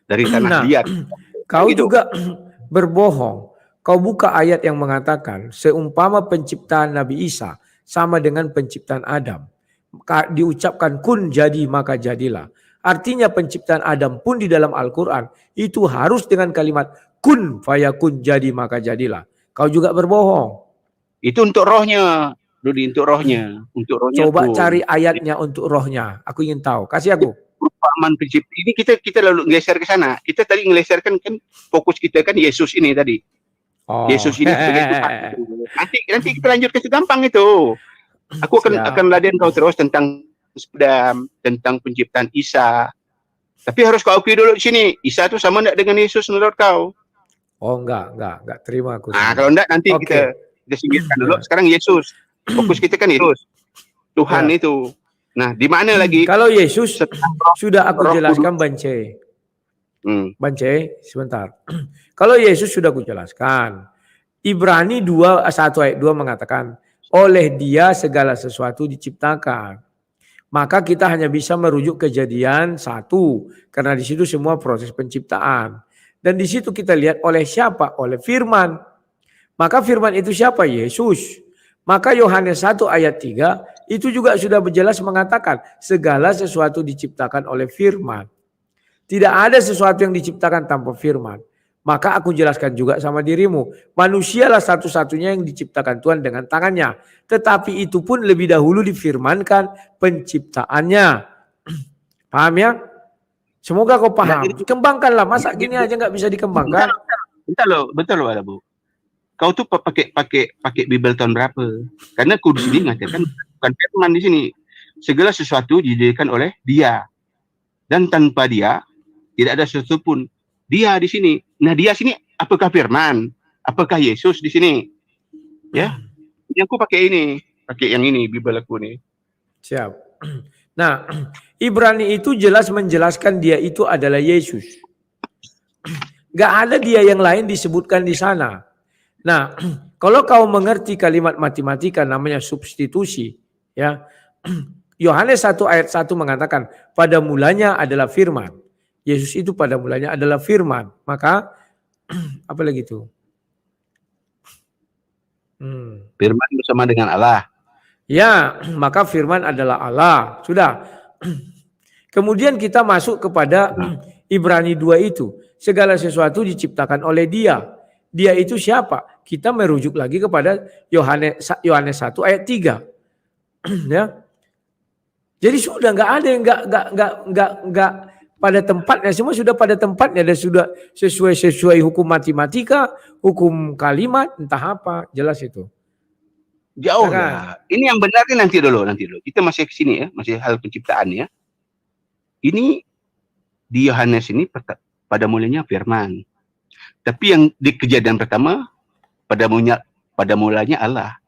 Dari tanah liat. Kau gitu. juga berbohong. Kau buka ayat yang mengatakan seumpama penciptaan Nabi Isa sama dengan penciptaan Adam. Diucapkan kun jadi maka jadilah. Artinya penciptaan Adam pun di dalam Al-Quran itu harus dengan kalimat kun fayakun jadi maka jadilah. Kau juga berbohong. Itu untuk rohnya, Rudi, untuk rohnya. Untuk rohnya. Coba cari ayatnya untuk rohnya. Aku ingin tahu. Kasih aku. Perumpamaan prinsip ini kita lalu geser ke sana. Kita tadi ngeleserkan kan fokus kita kan Yesus ini tadi. Oh. Yesus ini sebagai Tuhan. Nanti kita lanjut ke gampang itu. Aku akan laden kau terus tentang Adam, tentang penciptaan Isa. Tapi harus kau akui dulu di sini. Isa itu sama enggak dengan Yesus menurut kau? Oh enggak terima aku. Nah, kalau enggak nanti kita singkirkan dulu. Sekarang Yesus. Fokus kita kan Yesus. Tuhan itu. Nah, di mana lagi? Kalau Yesus sudah aku jelaskan Bance. Bance, sebentar. Kalau Yesus sudah aku jelaskan. Ibrani 1 ayat 2 mengatakan, oleh Dia segala sesuatu diciptakan. Maka kita hanya bisa merujuk Kejadian 1 karena di situ semua proses penciptaan. Dan di situ kita lihat oleh siapa? Oleh firman. Maka firman itu siapa? Yesus. Maka Yohanes 1 ayat 3 itu juga sudah berjelas mengatakan segala sesuatu diciptakan oleh firman. Tidak ada sesuatu yang diciptakan tanpa firman. Maka aku jelaskan juga sama dirimu. Manusialah satu-satunya yang diciptakan Tuhan dengan tangannya. Tetapi itu pun lebih dahulu difirmankan penciptaannya. Paham ya? Semoga kau paham. Kembangkanlah. Masa gini aja nggak bisa dikembangkan? Betul loh, Bu. kau tuh pakai Bible tahun berapa? Karena kudus ini mengatakan bukan firman di sini. Segala sesuatu dijadikan oleh Dia. Dan tanpa Dia tidak ada sesuatu pun. Dia di sini. Nah, Dia sini apakah firman? Apakah Yesus di sini? Ya. Yang aku pakai yang ini Bible aku nih. Siap. Nah, Ibrani itu jelas menjelaskan Dia itu adalah Yesus. Gak ada Dia yang lain disebutkan di sana. Nah, kalau kau mengerti kalimat matematika namanya substitusi, ya. Yohanes 1 ayat 1 mengatakan, pada mulanya adalah firman. Yesus itu pada mulanya adalah firman. Maka, apa lagi itu? Firman bersama dengan Allah. Ya, maka firman adalah Allah. Sudah. Kemudian kita masuk kepada Ibrani 2 itu. Segala sesuatu diciptakan oleh Dia. Dia itu siapa? Kita merujuk lagi kepada Yohanes 1 ayat 3. Ya. Jadi sudah nggak ada yang nggak pada tempatnya, semua sudah pada tempatnya dan sudah sesuai hukum matematika, hukum kalimat, entah apa, jelas itu. Jauh Kan? lah. Ini yang benar kan nanti dulu. Kita masih ke sini ya, masih hal penciptaan ya. Ini di Yohanes ini pada mulanya firman. Tapi yang di kejadian pertama pada mulanya Allah.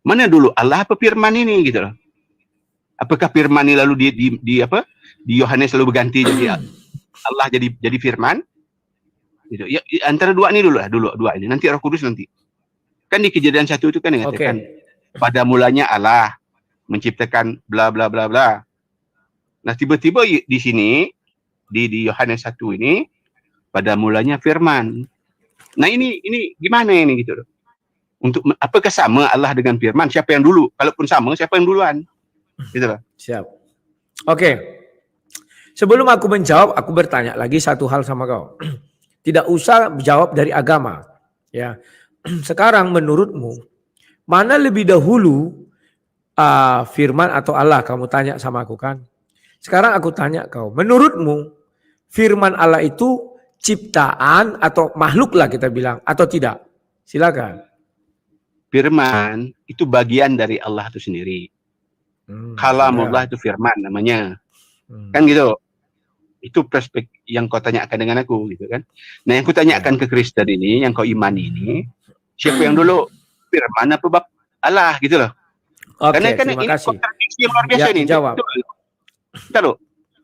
Mana dulu Allah apa firman ini gitu loh. Apakah firman ini lalu di Yohanes lalu berganti jadi Allah jadi firman? Gitu. Ya, antara dua ini dua ini. Nanti Roh Kudus nanti. Kan di kejadian 1 itu kan mengatakan pada mulanya Allah menciptakan bla bla bla bla. Nah, tiba-tiba di sini di Yohanes 1 ini pada mulanya firman. Nah, ini gimana ini gitu loh. Untuk apakah sama Allah dengan firman? Siapa yang dulu? Kalaupun sama, siapa yang duluan? Gitu loh. Siap. Oke. Sebelum aku menjawab, aku bertanya lagi satu hal sama kau. Tidak usah jawab dari agama. Ya. Sekarang menurutmu, mana lebih dahulu firman atau Allah? Kamu tanya sama aku kan? Sekarang aku tanya kau. Menurutmu, firman Allah itu ciptaan atau makhluk lah kita bilang. Atau tidak? Silakan. Firman itu bagian dari Allah itu sendiri. Kalamullah itu firman namanya. Kan gitu. Itu perspektif yang kau tanyakan dengan aku gitu kan. Nah, yang kau tanyakan ke Kristen ini, yang kau imani ini, siapa yang dulu firman apa bab Allah gitu loh. Oke, karena kan terima ini kasih. kontradiksi yang luar biasa nih. Jawab. Kita loh.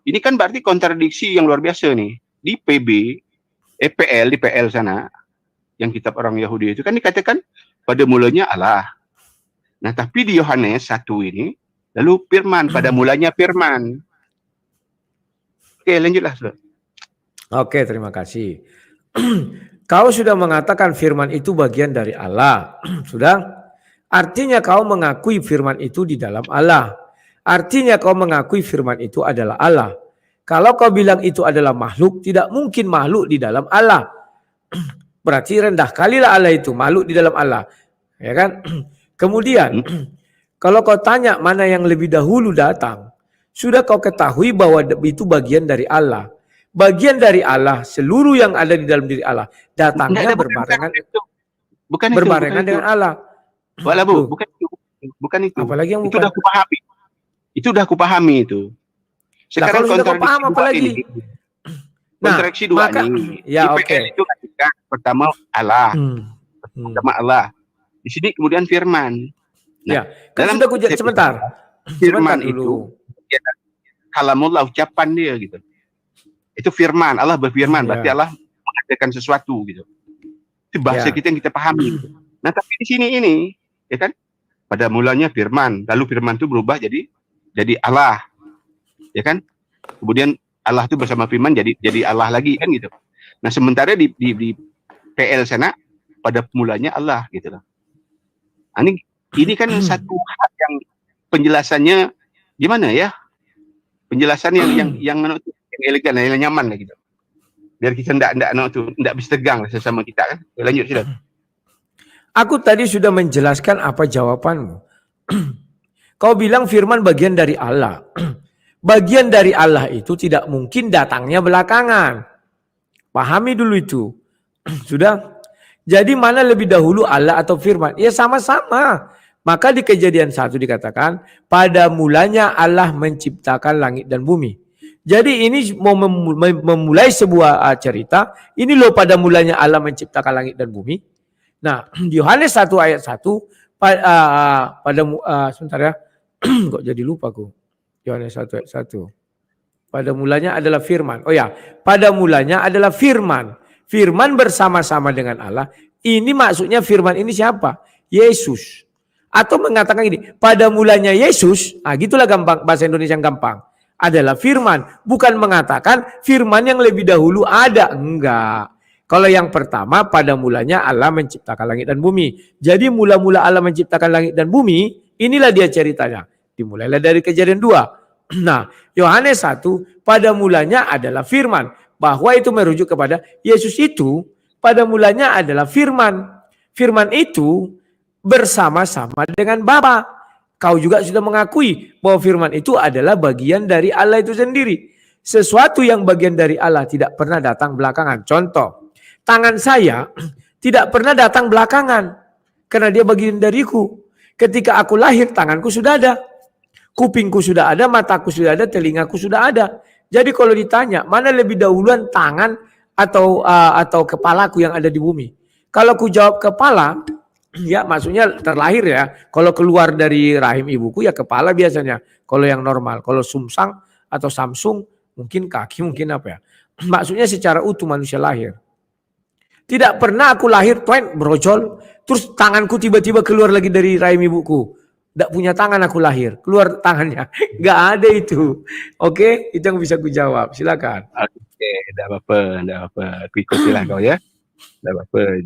Ini kan berarti kontradiksi yang luar biasa nih. Di di PL sana, yang kitab orang Yahudi itu kan dikatakan pada mulanya Allah. Nah, tapi di Yohanes 1 ini lalu firman, pada mulanya firman. Oke, lanjutlah. Oke, terima kasih. Kau sudah mengatakan firman itu bagian dari Allah. Sudah? Artinya kau mengakui firman itu di dalam Allah. Artinya kau mengakui firman itu adalah Allah. Kalau kau bilang itu adalah makhluk, tidak mungkin makhluk di dalam Allah. Berarti rendah kalilah Allah itu, makhluk di dalam Allah. Ya kan? Kemudian, kalau kau tanya mana yang lebih dahulu datang, sudah kau ketahui bahwa itu bagian dari Allah. Bagian dari Allah, seluruh yang ada di dalam diri Allah, datangnya berbarengan dengan Allah. Bukan itu. Apalagi yang itu udah aku pahami. Itu udah aku pahami itu. Sekarang kalau sudah kau paham apalagi? Kontradiksi dua ini. Ya, oke. Itu ketika pertama Allah. Pertama Allah. Di sini kemudian firman. Nah, dalam sudah sebentar. Firman itu ya, kalamullah, ucapan dia gitu. Itu firman, Allah berfirman, berarti Allah mengatakan sesuatu gitu. Itu bahasa kita yang kita pahami. Gitu. Nah, tapi di sini ini, ya kan? Pada mulanya firman, lalu firman itu berubah jadi Allah. Ya kan? Kemudian Allah itu bersama firman jadi Allah lagi kan gitu. Nah, sementara di PL sana pada mulanya Allah gitu loh. Nah, ini kan satu hal yang penjelasannya gimana ya? Penjelasan yang elegan, yang nyaman lah gitu. Biar kita enggak bisa tegang lah sesama kita kan. Lanjut sudah. Aku tadi sudah menjelaskan apa jawabanmu. Kau bilang firman bagian dari Allah. Bagian dari Allah itu tidak mungkin datangnya belakangan. Pahami dulu itu. Sudah? Jadi mana lebih dahulu Allah atau firman? Ya sama-sama. Maka di Kejadian 1 dikatakan, pada mulanya Allah menciptakan langit dan bumi. Jadi ini mau memulai sebuah cerita, ini loh pada mulanya Allah menciptakan langit dan bumi. Nah, Yohanes 1 ayat 1, sebentar ya, kok jadi lupa aku. Yohanes 1 ayat 1. Pada mulanya adalah firman. Oh ya, pada mulanya adalah firman. Firman bersama-sama dengan Allah. Ini maksudnya firman ini siapa? Yesus. Atau mengatakan gini, pada mulanya Yesus, gitulah gampang, bahasa Indonesia yang gampang. Adalah firman. Bukan mengatakan firman yang lebih dahulu ada. Enggak. Kalau yang pertama, pada mulanya Allah menciptakan langit dan bumi. Jadi mula-mula Allah menciptakan langit dan bumi, inilah dia ceritanya. Dimulailah dari Kejadian 2. Nah, Yohanes 1 pada mulanya adalah firman. Bahwa itu merujuk kepada Yesus itu pada mulanya adalah firman. Firman itu bersama-sama dengan Bapa. Kau juga sudah mengakui bahwa firman itu adalah bagian dari Allah itu sendiri. Sesuatu yang bagian dari Allah tidak pernah datang belakangan. Contoh, tangan saya tidak pernah datang belakangan. Karena dia bagian dariku. Ketika aku lahir, tanganku sudah ada. Kupingku sudah ada, mataku sudah ada, telingaku sudah ada. Jadi kalau ditanya, mana lebih dahuluan tangan atau kepalaku yang ada di bumi? Kalau ku jawab kepala, ya maksudnya terlahir ya. Kalau keluar dari rahim ibuku ya kepala biasanya. Kalau yang normal, kalau sumsang atau Samsung, mungkin kaki, mungkin apa ya. Maksudnya secara utuh manusia lahir. Tidak pernah aku lahir, brojol, terus tanganku tiba-tiba keluar lagi dari rahim ibuku. Tidak punya tangan aku lahir, keluar tangannya. Nggak ada itu. Oke, itu yang bisa aku jawab. Silakan. Oke, tidak apa-apa. Aku ikutilah kau ya. Tidak apa-apa.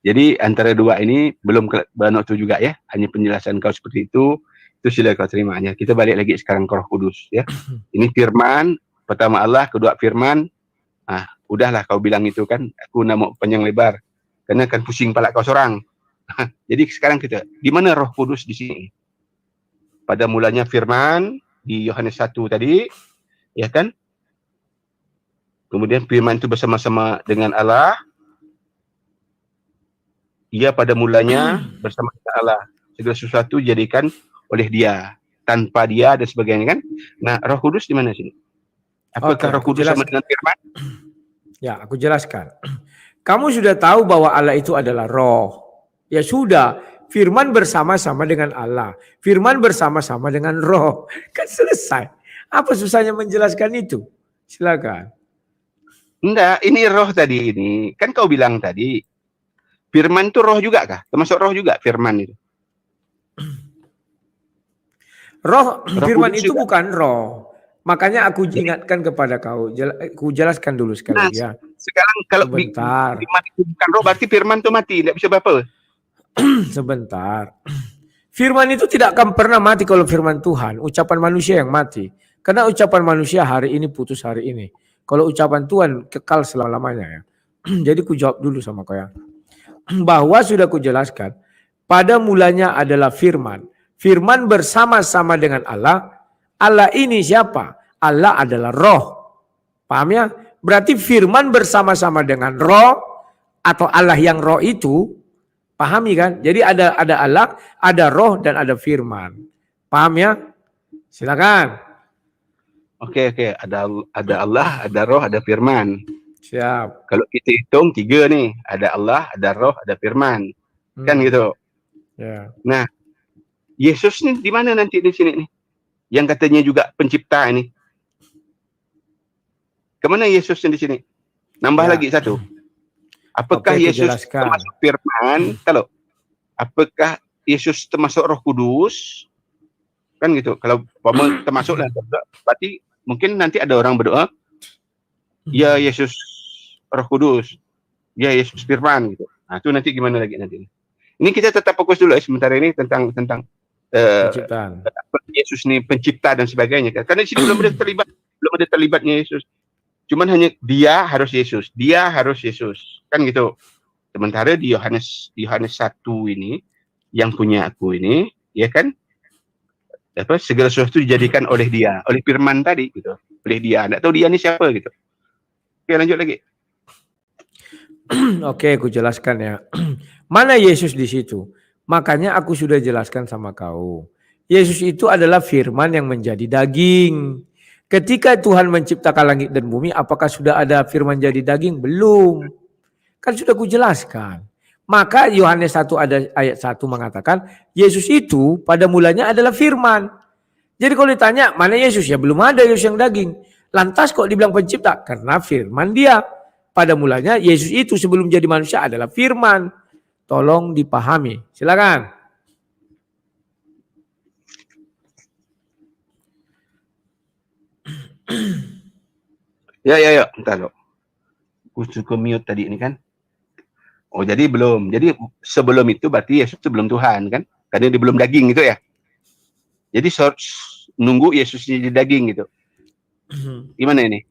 Jadi antara dua ini belum itu juga ya. Hanya penjelasan kau seperti itu sudah kau terimanya. Kita balik lagi sekarang ke Roh Kudus ya. Ini firman, pertama Allah, kedua firman. Udahlah kau bilang itu kan, aku nak mau panjang lebar. Karena akan pusing pala kau seorang. Jadi sekarang kita, di mana Roh Kudus di sini? Pada mulanya firman di Yohanes 1 tadi, ya kan? Kemudian firman itu bersama-sama dengan Allah. Ia pada mulanya bersama dengan Allah. Segala sesuatu dijadikan oleh Dia, tanpa Dia dan sebagainya kan? Nah, Roh Kudus di mana sini? Apakah Roh Kudus sama dengan firman? Ya, aku jelaskan. Kamu sudah tahu bahwa Allah itu adalah roh. Ya sudah, firman bersama-sama dengan Allah. Firman bersama-sama dengan roh. Kan selesai. Apa susahnya menjelaskan itu? Silakan. Enggak, ini roh tadi ini. Kan kau bilang tadi, firman itu roh juga kah? Termasuk roh juga firman itu? Roh firman itu juga bukan roh. Makanya aku ingatkan kepada kau. Aku jelaskan dulu sekali ya. Sekarang kalau firman itu bukan roh, berarti firman itu mati. Tidak bisa apa-apa. Sebentar. Firman itu tidak akan pernah mati kalau firman Tuhan. Ucapan manusia yang mati. Karena ucapan manusia hari ini putus hari ini. Kalau ucapan Tuhan kekal selama-lamanya ya. Jadi ku jawab dulu sama kau ya. Bahwa sudah ku jelaskan. Pada mulanya adalah firman. Firman bersama-sama dengan Allah. Allah ini siapa? Allah adalah roh. Paham ya? Berarti firman bersama-sama dengan roh. Atau Allah yang roh itu. Pahami kan? Jadi ada Allah, ada roh dan ada firman. Paham ya? Silakan. Oke. Ada Allah, ada roh, ada firman. Siap. Kalau kita hitung 3 nih, ada Allah, ada roh, ada firman. Kan gitu. Ya. Nah, Yesus nih di mana nanti di sini nih? Yang katanya juga pencipta ini. Kemana Yesus di sini? Nambah lagi satu. Apakah Yesus termasuk firman? Kalau apakah Yesus termasuk Roh Kudus? Kan gitu. Kalau termasuk berarti mungkin nanti ada orang berdoa, ya Yesus Roh Kudus, ya Yesus firman gitu. Nah, itu nanti gimana lagi nanti? Ini kita tetap fokus dulu sementara ini tentang penciptaan. Yesus ini pencipta dan sebagainya. Karena di sini belum ada terlibatnya Yesus. Cuman hanya dia harus Yesus, kan gitu. Sementara di Yohanes 1 ini yang punya aku ini, ya kan? Segala sesuatu dijadikan oleh dia, oleh firman tadi gitu. Oleh dia. Enggak tahu dia ini siapa gitu. Oke, lanjut lagi. Oke, aku jelaskan ya. Mana Yesus di situ? Makanya aku sudah jelaskan sama kau. Yesus itu adalah firman yang menjadi daging. Ketika Tuhan menciptakan langit dan bumi, apakah sudah ada firman jadi daging? Belum. Kan sudah kujelaskan. Maka Yohanes 1 ada ayat 1 mengatakan, Yesus itu pada mulanya adalah firman. Jadi kalau ditanya, mana Yesus? Ya belum ada Yesus yang daging. Lantas kok dibilang pencipta? Karena firman dia. Pada mulanya Yesus itu sebelum jadi manusia adalah firman. Tolong dipahami. Silakan. Ya, bentar loh. Aku suka mute tadi ini kan. Oh, jadi belum. Jadi sebelum itu berarti Yesus sebelum Tuhan kan? Karena dia belum daging gitu ya. Jadi nunggu Yesus jadi daging gitu. Gimana ini?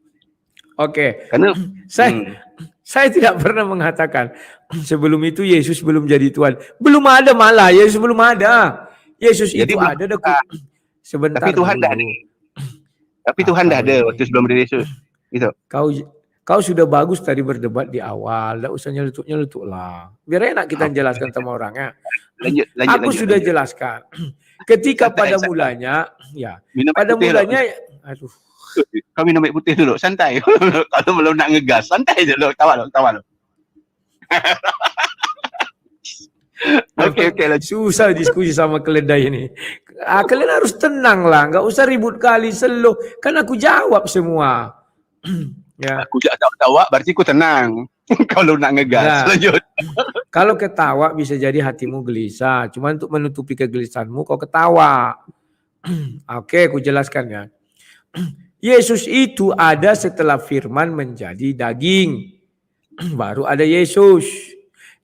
Oke. Karena Saya tidak pernah mengatakan sebelum itu Yesus belum jadi Tuhan. Belum ada malah, Yesus belum ada. Yesus jadi itu ada sebentar. Tapi Tuhan dah ada. Tapi Tuhan dah ada waktu sebelum ada Yesus. Gitu. Kau sudah bagus tadi berdebat di awal, tidak usah nyeletuk lah. Biar enak kita jelaskan sama orangnya. Aku sudah jelaskan. Ketika pada mulanya, ya, pada mulanya, aduh. Kau minum air putih dulu, santai. Kalau belum nak ngegas, santai dulu, tawa lo. Oke, susah diskusi sama keledai ini. Kalian harus tenang lah, nggak usah ribut kali selo. Kan aku jawab semua. Ya. Aku tawa, berarti aku tenang. Kalau nak ngegas, lanjut. Kalau ketawa bisa jadi hatimu gelisah. Cuma untuk menutupi kegelisahanmu, kau ketawa. Oke, aku jelaskan ya. Yesus itu ada setelah firman menjadi daging. Baru ada Yesus.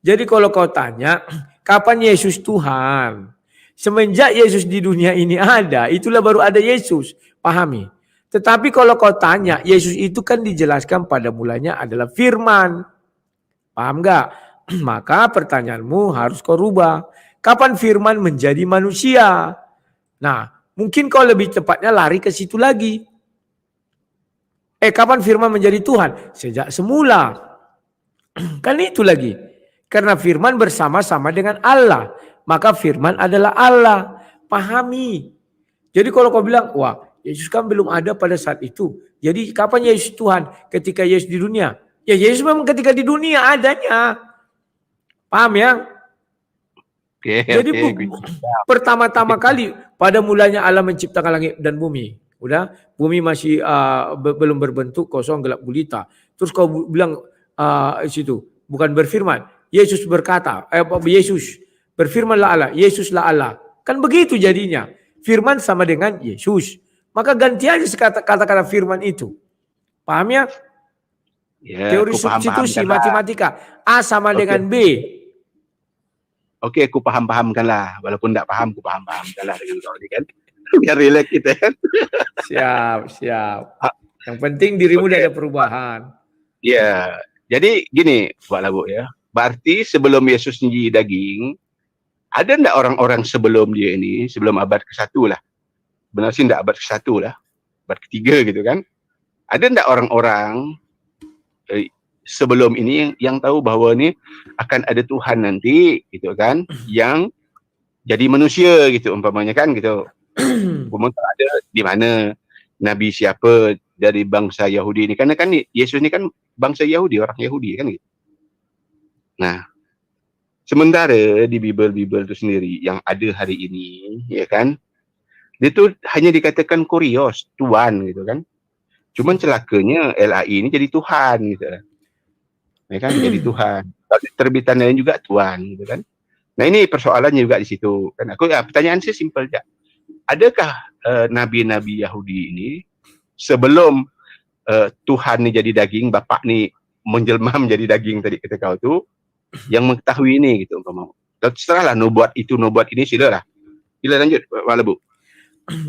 Jadi kalau kau tanya, kapan Yesus Tuhan? Semenjak Yesus di dunia ini ada, itulah baru ada Yesus. Pahami? Tetapi kalau kau tanya, Yesus itu kan dijelaskan pada mulanya adalah firman. Paham gak? Maka pertanyaanmu harus kau rubah. Kapan firman menjadi manusia? Nah, mungkin kau lebih tepatnya lari ke situ lagi. Kapan firman menjadi Tuhan? Sejak semula. Kan itu lagi. Karena firman bersama-sama dengan Allah. Maka firman adalah Allah. Pahami. Jadi kalau kau bilang, wah Yesus kan belum ada pada saat itu. Jadi kapan Yesus Tuhan? Ketika Yesus di dunia. Ya Yesus memang ketika di dunia adanya. Paham ya? Jadi pertama-tama kali pada mulanya Allah menciptakan langit dan bumi. Udah, bumi masih belum berbentuk, kosong, gelap gulita. Terus kau bilang situ bukan berfirman. Yesus berkata, Yesus berfirmanlah Allah, Yesuslah Allah. Kan begitu jadinya. Firman sama dengan Yesus. Maka ganti aja kata-kata firman itu. Paham ya? Teori substitusi matematika. A sama dengan B. Oke, aku paham-pahamkan lah. Walaupun tidak paham, aku paham-pahamkan lah dengan kau ini kan. Biar relax kita kan. Siap. Yang penting dirimu udah ada perubahan. Ya, jadi gini Pak Labu ya. Berarti sebelum Yesus menjadi daging, ada enggak orang-orang sebelum dia ini, sebelum abad ke-1 lah. Benar sih enggak abad ke-1 lah. Abad ke-3 gitu kan. Ada enggak orang-orang sebelum ini yang tahu bahwa ini akan ada Tuhan nanti gitu kan, yang jadi manusia gitu umpamanya kan gitu. Umpamanya ada di mana nabi siapa dari bangsa Yahudi ini, karena kan Yesus ini kan bangsa Yahudi, orang Yahudi kan gitu. Nah, sementara di Bible itu sendiri yang ada hari ini ya kan, dia tuh hanya dikatakan kurios, Tuhan gitu kan. Cuman celakanya LAI ini jadi Tuhan gitu kan. Ya kan, jadi Tuhan. Terbitan lain juga Tuhan gitu kan. Nah, ini persoalannya juga di situ kan. Pertanyaan saya simpel aja. Adakah nabi-nabi Yahudi ini sebelum Tuhan nih jadi daging, Bapak nih menjelma menjadi daging tadi kata kau tuh, yang mengetahui ini gitu umpama. Terserahlah nubuat itu nubuat ini silalah. Sila lanjut Pak Lebu.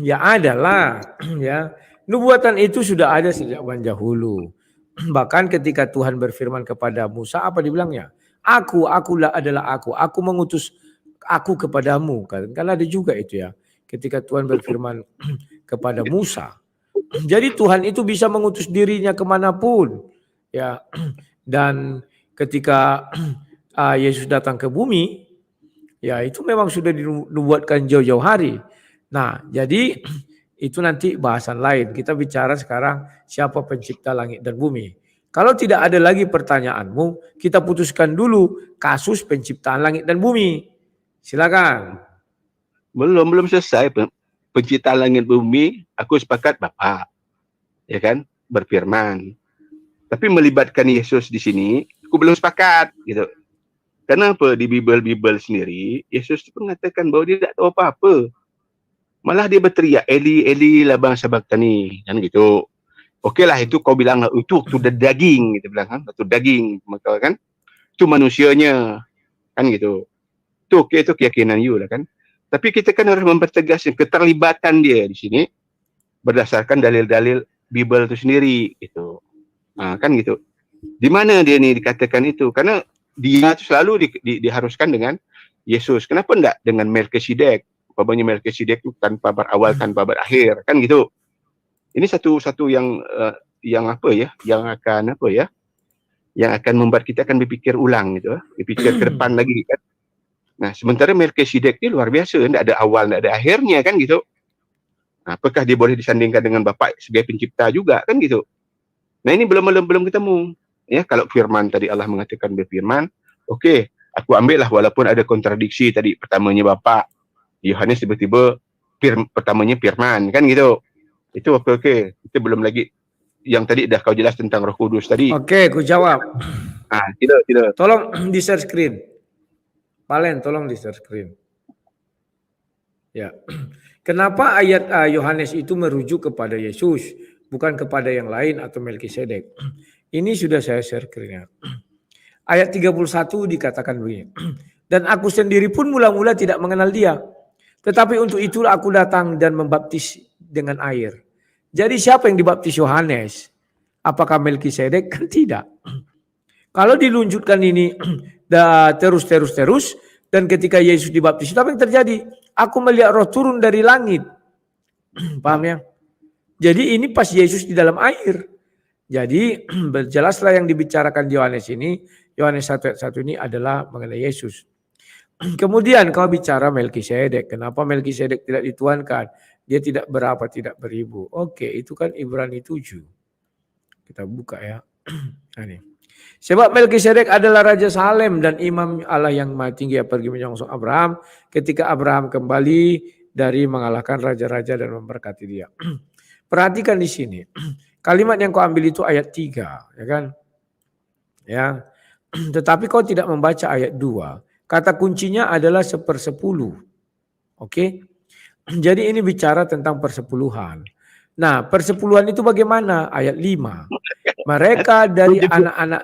Ya adalah ya. Nubuatan itu sudah ada sejak zaman dahulu. Bahkan ketika Tuhan berfirman kepada Musa, apa dibilangnya? Akulah adalah aku mengutus aku kepadamu. Kan ada juga itu ya. Ketika Tuhan berfirman kepada Musa. Jadi Tuhan itu bisa mengutus dirinya kemanapun. Ya. Dan ketika Yesus datang ke bumi, ya itu memang sudah dinubuatkan jauh-jauh hari. Nah, jadi itu nanti bahasan lain. Kita bicara sekarang siapa pencipta langit dan bumi. Kalau tidak ada lagi pertanyaanmu, kita putuskan dulu kasus penciptaan langit dan bumi. Silakan. Belum selesai penciptaan langit bumi. Aku sepakat Bapak, ya kan, berfirman. Tapi melibatkan Yesus di sini, aku belum sepakat gitu. Kenapa di Bible sendiri Yesus itu mengatakan bahwa dia tidak tahu apa-apa. Malah dia berteriak, Eli, Eli, lama sabachthani, kan gitu. Okeylah itu kau bilang itu daging, gitu bilang kan, itu daging, maka kan, itu manusianya, kan gitu. Itu okey, itu keyakinan you lah kan. Tapi kita kan harus mempertegas keterlibatan dia di sini berdasarkan dalil-dalil Bible itu sendiri, gitu. Kan gitu. Di mana dia nih dikatakan itu? Karena dia itu selalu diharuskan dengan Yesus. Kenapa enggak dengan Melkisedek? Umpamanya Melkisedek itu tanpa berawal, tanpa berakhir, kan gitu. Ini satu yang apa ya? Yang akan membuat kita akan berpikir ulang gitu, berpikir ke depan lagi kan. Nah, sementara Melkisedek ini luar biasa, enggak ada awal, enggak ada akhirnya kan gitu. Nah, apakah dia boleh disandingkan dengan Bapa sebagai pencipta juga kan gitu? Nah, ini belum ketemu. Ya, kalau firman tadi Allah mengatakan berfirman, okey, aku ambil lah walaupun ada kontradiksi tadi pertamanya Bapa, Yohanes tiba-tiba pertamanya firman kan gitu. Itu okey. Itu belum lagi yang tadi dah kau jelas tentang Roh Kudus tadi. Oke, ku jawab. Tidak. Tolong di share screen. Palen, tolong di share screen. Ya. Kenapa ayat Yohanes itu merujuk kepada Yesus, bukan kepada yang lain atau Melkisedek? Ini sudah saya share screen-nya. Ayat 31 dikatakan begini. Dan aku sendiri pun mula-mula tidak mengenal dia. Tetapi untuk itulah aku datang dan membaptis dengan air. Jadi siapa yang dibaptis Yohanes? Apakah Melkisedek? Kan tidak. Kalau diluncurkan ini terus dan ketika Yesus dibaptis, apa yang terjadi? Aku melihat roh turun dari langit. Paham ya? Jadi ini pas Yesus di dalam air. Jadi jelaslah yang dibicarakan Yohanes ini, Yohanes 1 ini adalah mengenai Yesus. Kemudian kau bicara Melkisedek. Kenapa Melkisedek tidak dituankan? Dia tidak berapa, tidak beribu. Oke, itu kan Ibrani 7. Kita buka ya. Ini. Sebab Melkisedek adalah Raja Salem dan imam Allah yang maha tinggi yang pergi menyongsong Abraham ketika Abraham kembali dari mengalahkan raja-raja dan memberkati dia. Perhatikan di sini. Kalimat yang kau ambil itu ayat 3, ya kan? Ya. Tetapi kau tidak membaca ayat 2. Kata kuncinya adalah 1/10. Oke? Jadi ini bicara tentang persepuluhan. Nah, persepuluhan itu bagaimana? Ayat 5. Mereka dari anak-anak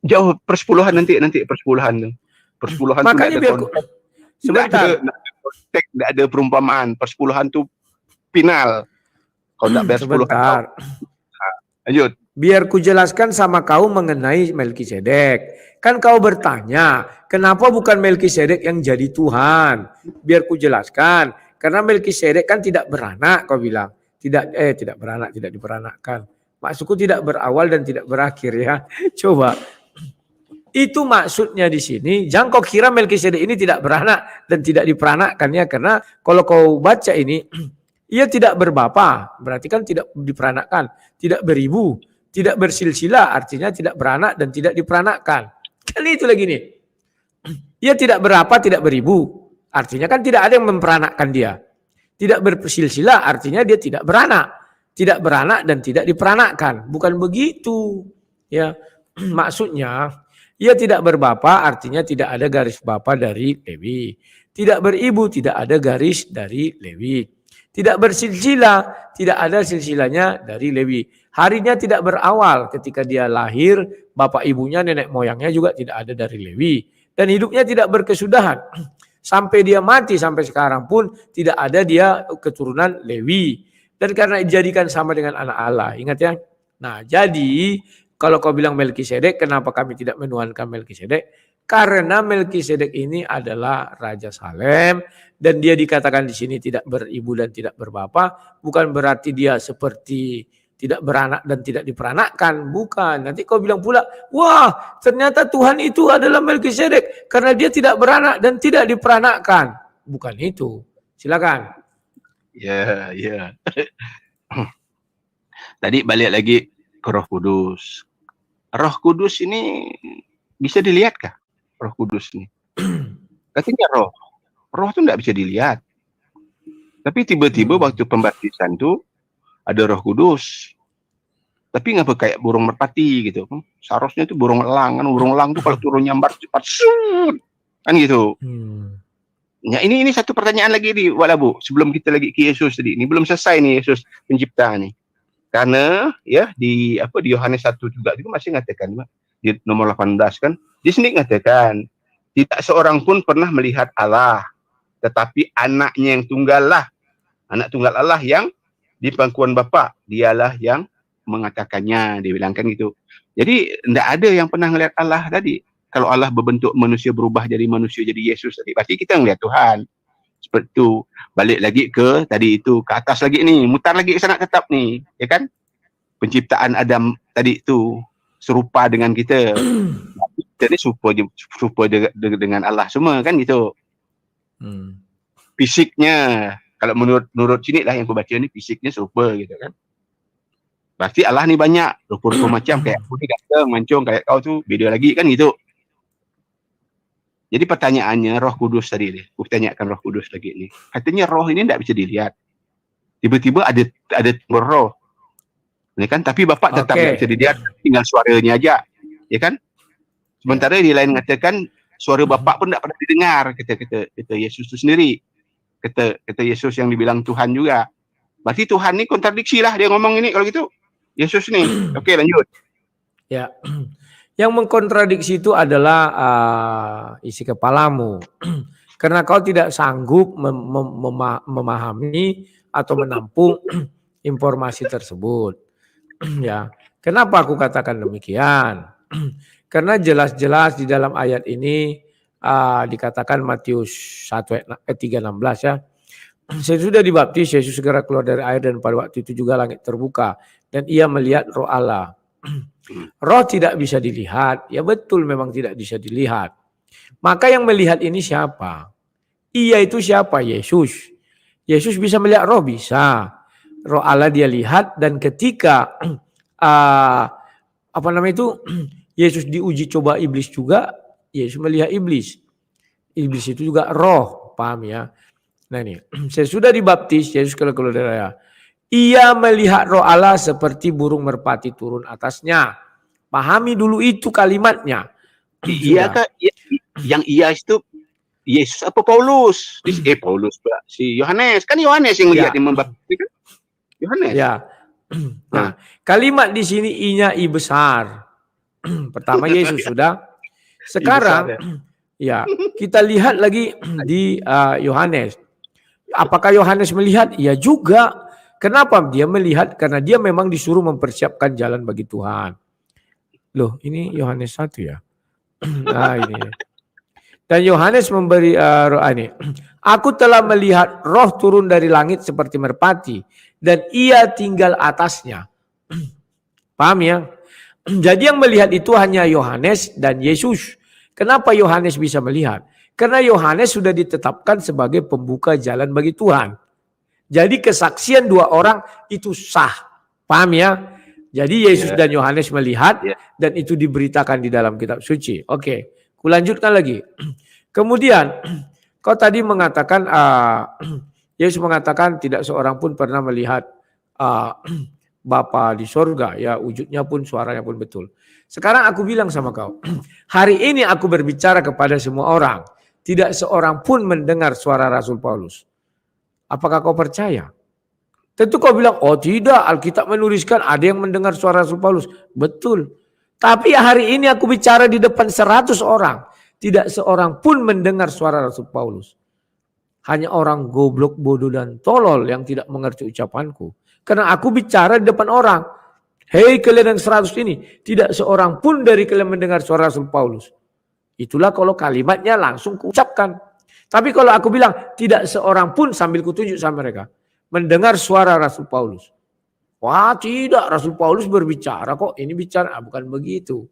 jauh persepuluhan nanti persepuluhan tuh. Persepuluhan tuh makanya biar sebentar. Enggak ada perumpamaan. Persepuluhan tuh final. Kalau enggak bayar 10 sebentar. Lanjut. Biar ku jelaskan sama kau mengenai Melkisedek. Kan kau bertanya, kenapa bukan Melkisedek yang jadi Tuhan? Biar ku jelaskan. Karena Melkisedek kan tidak beranak, kau bilang. Tidak beranak, tidak diperanakkan. Maksudku tidak berawal dan tidak berakhir ya. Coba. Itu maksudnya di sini. Jangan kau kira Melkisedek ini tidak beranak dan tidak diperanakkan ya. Karena kalau kau baca ini, ia tidak berbapa, berarti kan tidak diperanakkan. Tidak beribu, tidak bersilsilah, artinya tidak beranak dan tidak diperanakkan. Kan itu lagi nih. Ia tidak berapa, tidak beribu, artinya kan tidak ada yang memperanakkan dia. Tidak bersilsilah, artinya dia tidak beranak. Tidak beranak dan tidak diperanakkan. Bukan begitu. Ya, maksudnya ia tidak berbapa, artinya tidak ada garis bapa dari Lewi. Tidak beribu, tidak ada garis dari Lewi. Tidak bersilsilah, tidak ada silsilahnya dari Lewi. Harinya tidak berawal ketika dia lahir, bapak ibunya, nenek moyangnya juga tidak ada dari Lewi. Dan hidupnya tidak berkesudahan. Sampai dia mati sampai sekarang pun tidak ada dia keturunan Lewi. Dan karena dijadikan sama dengan anak Allah. Ingat ya? Nah jadi kalau kau bilang Melkisedek, kenapa kami tidak menuhankan Melkisedek? Karena Melkisedek ini adalah Raja Salem dan dia dikatakan di sini tidak beribu dan tidak berbapa, bukan berarti dia seperti tidak beranak dan tidak diperanakkan. Bukan. Nanti kau bilang pula, wah ternyata Tuhan itu adalah Melkisedek karena dia tidak beranak dan tidak diperanakkan. Bukan itu. Silakan. Ya, ya. Tadi balik lagi ke Roh Kudus. Roh Kudus ini bisa dilihatkah? Roh Kudus ini. Katanya roh. Roh itu tidak bisa dilihat. Tapi tiba-tiba waktu pembaptisan tuh ada Roh Kudus. Tapi ngapa kayak burung merpati gitu. Seharusnya itu burung elang kan. Burung elang tuh kalau turun nyambar cepat shoot. Kan gitu. Ya ini satu pertanyaan lagi di Walabu. Sebelum kita lagi ke Yesus tadi. Ini belum selesai nih Yesus pencipta nih. Karena ya di Yohanes 1 juga masih ngatakan di nomor 18 kan. Di sini ngatakan tidak seorang pun pernah melihat Allah. Tetapi anaknya yang tunggal lah. Anak tunggal Allah yang di pangkuan Bapa, dialah yang mengatakannya, dibilangkan gitu. Jadi tidak ada yang pernah melihat Allah tadi. Kalau Allah berbentuk manusia berubah jadi manusia jadi Yesus tadi, pasti kita melihat Tuhan. Seperti itu. Balik lagi ke tadi itu, ke atas lagi nih, mutar lagi ke sana tetap nih, ya kan? Penciptaan Adam tadi itu serupa dengan kita. Jadi serupa dengan Allah semua kan gitu. Fisiknya kalau menurut sini lah yang aku baca ni fisiknya serupa gitu kan. Berarti Allah ni banyak rupa-rupa macam kayak aku ni ganteng, mancung kayak kau tu beda lagi kan gitu. Jadi pertanyaannya Roh Kudus tadi ni, aku tanyakan Roh Kudus lagi ni. Katanya roh ini tidak bisa dilihat. Tiba-tiba ada roh. Ya kan? Tapi Bapak tetap tidak bisa dilihat, tinggal suaranya aja. Ya kan? Sementara di lain mengatakan suara Bapak pun tidak pernah didengar, kata Yesus itu sendiri. Kata Yesus yang dibilang Tuhan juga. Berarti Tuhan ni kontradiksi lah dia ngomong ini kalau gitu. Yesus ni. Okey, lanjut. Ya. Yang mengkontradiksi itu adalah isi kepalamu. Karena kau tidak sanggup memahami atau menampung informasi tersebut. Ya. Kenapa aku katakan demikian? Karena jelas-jelas di dalam ayat ini dikatakan Matius 3:16 ya. Sesudah dibaptis, Yesus segera keluar dari air dan pada waktu itu juga langit terbuka dan ia melihat roh Allah. Roh tidak bisa dilihat, ya betul memang tidak bisa dilihat. Maka yang melihat ini siapa? Ia itu siapa? Yesus. Yesus bisa melihat roh, bisa. Roh Allah dia lihat dan ketika Yesus diuji coba iblis juga, Yesus melihat iblis. Iblis itu juga roh, paham ya? Nah ini, sesudah dibaptis, Yesus keluar dari air. Ia melihat roh Allah seperti burung merpati turun atasnya. Pahami dulu itu kalimatnya. Iya kak, yang iya itu Yesus apa Paulus? Paulus pula. Si Yohanes, kan Yohanes yang melihat yang membaptis kan? Yohanes. Ya. Nah, kalimat di sini I-nya I besar. Pertama Yesus sudah. Sekarang ya, kita lihat lagi di Yohanes. Apakah Yohanes melihat? Ya juga. Kenapa dia melihat? Karena dia memang disuruh mempersiapkan jalan bagi Tuhan. Loh, ini Yohanes 1 ya. Nah, ini. Dan Yohanes memberi roh ini. Aku telah melihat roh turun dari langit seperti merpati dan ia tinggal atasnya. Paham ya? Jadi yang melihat itu hanya Yohanes dan Yesus. Kenapa Yohanes bisa melihat? Karena Yohanes sudah ditetapkan sebagai pembuka jalan bagi Tuhan. Jadi kesaksian dua orang itu sah. Paham ya? Jadi Yesus dan Yohanes melihat dan itu diberitakan di dalam kitab suci. Oke, kulanjutkan lagi. Kemudian kau tadi mengatakan Yesus mengatakan tidak seorang pun pernah melihat Bapa di sorga. Ya, wujudnya pun suaranya pun betul. Sekarang aku bilang sama kau, hari ini aku berbicara kepada semua orang. Tidak seorang pun mendengar suara Rasul Paulus. Apakah kau percaya? Tentu kau bilang, oh tidak, Alkitab menuliskan ada yang mendengar suara Rasul Paulus. Betul. Tapi hari ini aku bicara di depan 100 orang. Tidak seorang pun mendengar suara Rasul Paulus. Hanya orang goblok, bodoh, dan tolol yang tidak mengerti ucapanku. Karena aku bicara di depan orang. Hei kalian yang 100 ini, tidak seorang pun dari kalian mendengar suara Rasul Paulus. Itulah kalau kalimatnya langsung kuucapkan. Tapi kalau aku bilang tidak seorang pun sambil kutunjuk sama mereka mendengar suara Rasul Paulus. Wah tidak, Rasul Paulus berbicara kok, ini bicara, bukan begitu.